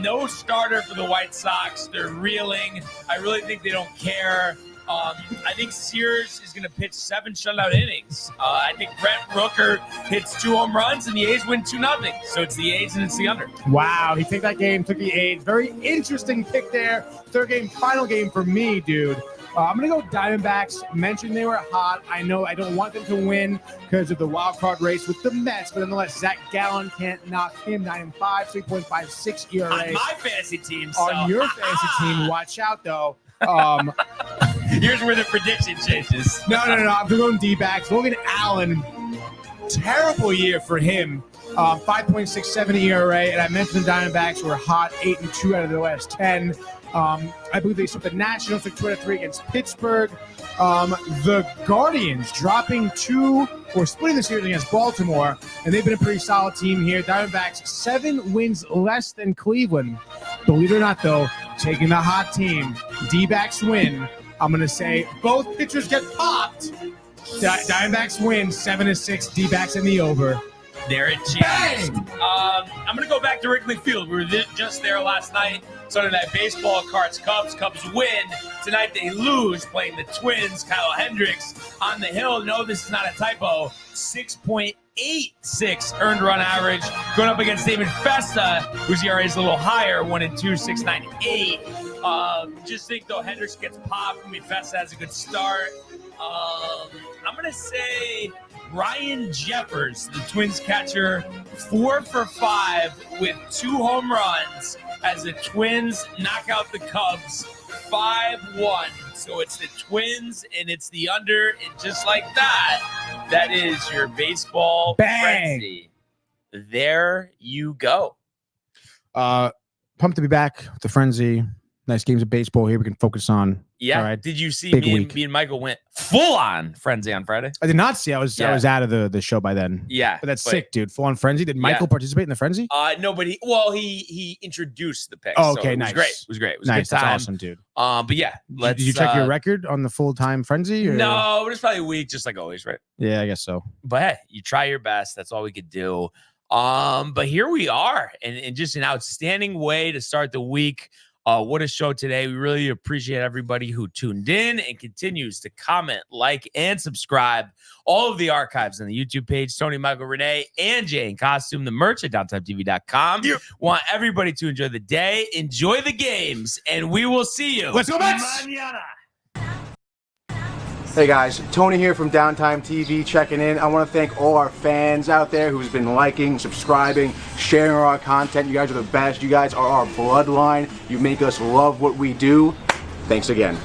No starter for the White Sox. They're reeling. I really think they don't care. I think Sears is going to pitch 7 shutout innings. I think Brent Rooker hits 2 home runs, and the A's win 2-0. So it's the A's and it's the under. Wow, he took that game, took the A's. Very interesting pick there. Third game, final game for me, dude. I'm going to go Diamondbacks. Mentioned they were hot. I know I don't want them to win because of the wild card race with the Mets, but nonetheless, Zach Gallen can't knock him. 9-5, 3.56 ERA. On my fantasy team. So. On your fantasy team, watch out though. Here's where the prediction changes. No. I'm going D-backs. Logan Allen, terrible year for him. 5.67 ERA, and I mentioned the Diamondbacks were hot, 8-2 out of their last 10. I believe they swept the Nationals like 2-3 against Pittsburgh. The Guardians dropping 2 or splitting the series against Baltimore, and they've been a pretty solid team here. Diamondbacks 7 wins less than Cleveland. Believe it or not, though, taking the hot team. D-backs win. I'm going to say both pitchers get popped. Diamondbacks win 7-6. D-backs in the over. There it changed. I'm going to go back to Wrigley Field. We were just there last night. Sunday Night Baseball, Cards, Cubs. Cubs win. Tonight they lose playing the Twins. Kyle Hendricks on the hill. No, this is not a typo. 6.86 earned run average. Going up against David Festa, whose ERA is a little higher, 1-2, 6.98. Just think, though, Hendricks gets popped. I mean, Festa has a good start. I'm going to say Ryan Jeffers, the Twins catcher, 4 for 5 with 2 home runs as the Twins knock out the Cubs 5-1. So it's the Twins and it's the under, and just like that, that is your baseball frenzy. There you go. Pumped to be back with the frenzy. Nice games of baseball here we can focus on. Yeah. All right. Did you see me and Michael went full on frenzy on Friday? I did not see. I was out of the show by then. Yeah. But that's sick, dude. Full on frenzy. Did Michael participate in the frenzy? No, but he introduced the picks. Oh, okay, so nice. It was great. It was nice. a good time. That's awesome, dude. But yeah, did you check your record on the full time frenzy? Or? No, but it's probably a week, just like always, right? Yeah, I guess so. But hey, you try your best. That's all we could do. But here we are, and just an outstanding way to start the week. What a show today. We really appreciate everybody who tuned in and continues to comment, like, and subscribe. All of the archives on the YouTube page, Tony, Michael, Renee, and Jay in costume, the merch at downtimetv.com. Yep. Want everybody to enjoy the day, enjoy the games, and we will see you. Let's go, Mets! Mañana. Hey guys, Tony here from Downtime TV checking in. I want to thank all our fans out there who's been liking, subscribing, sharing our content. You guys are the best. You guys are our bloodline. You make us love what we do. Thanks again.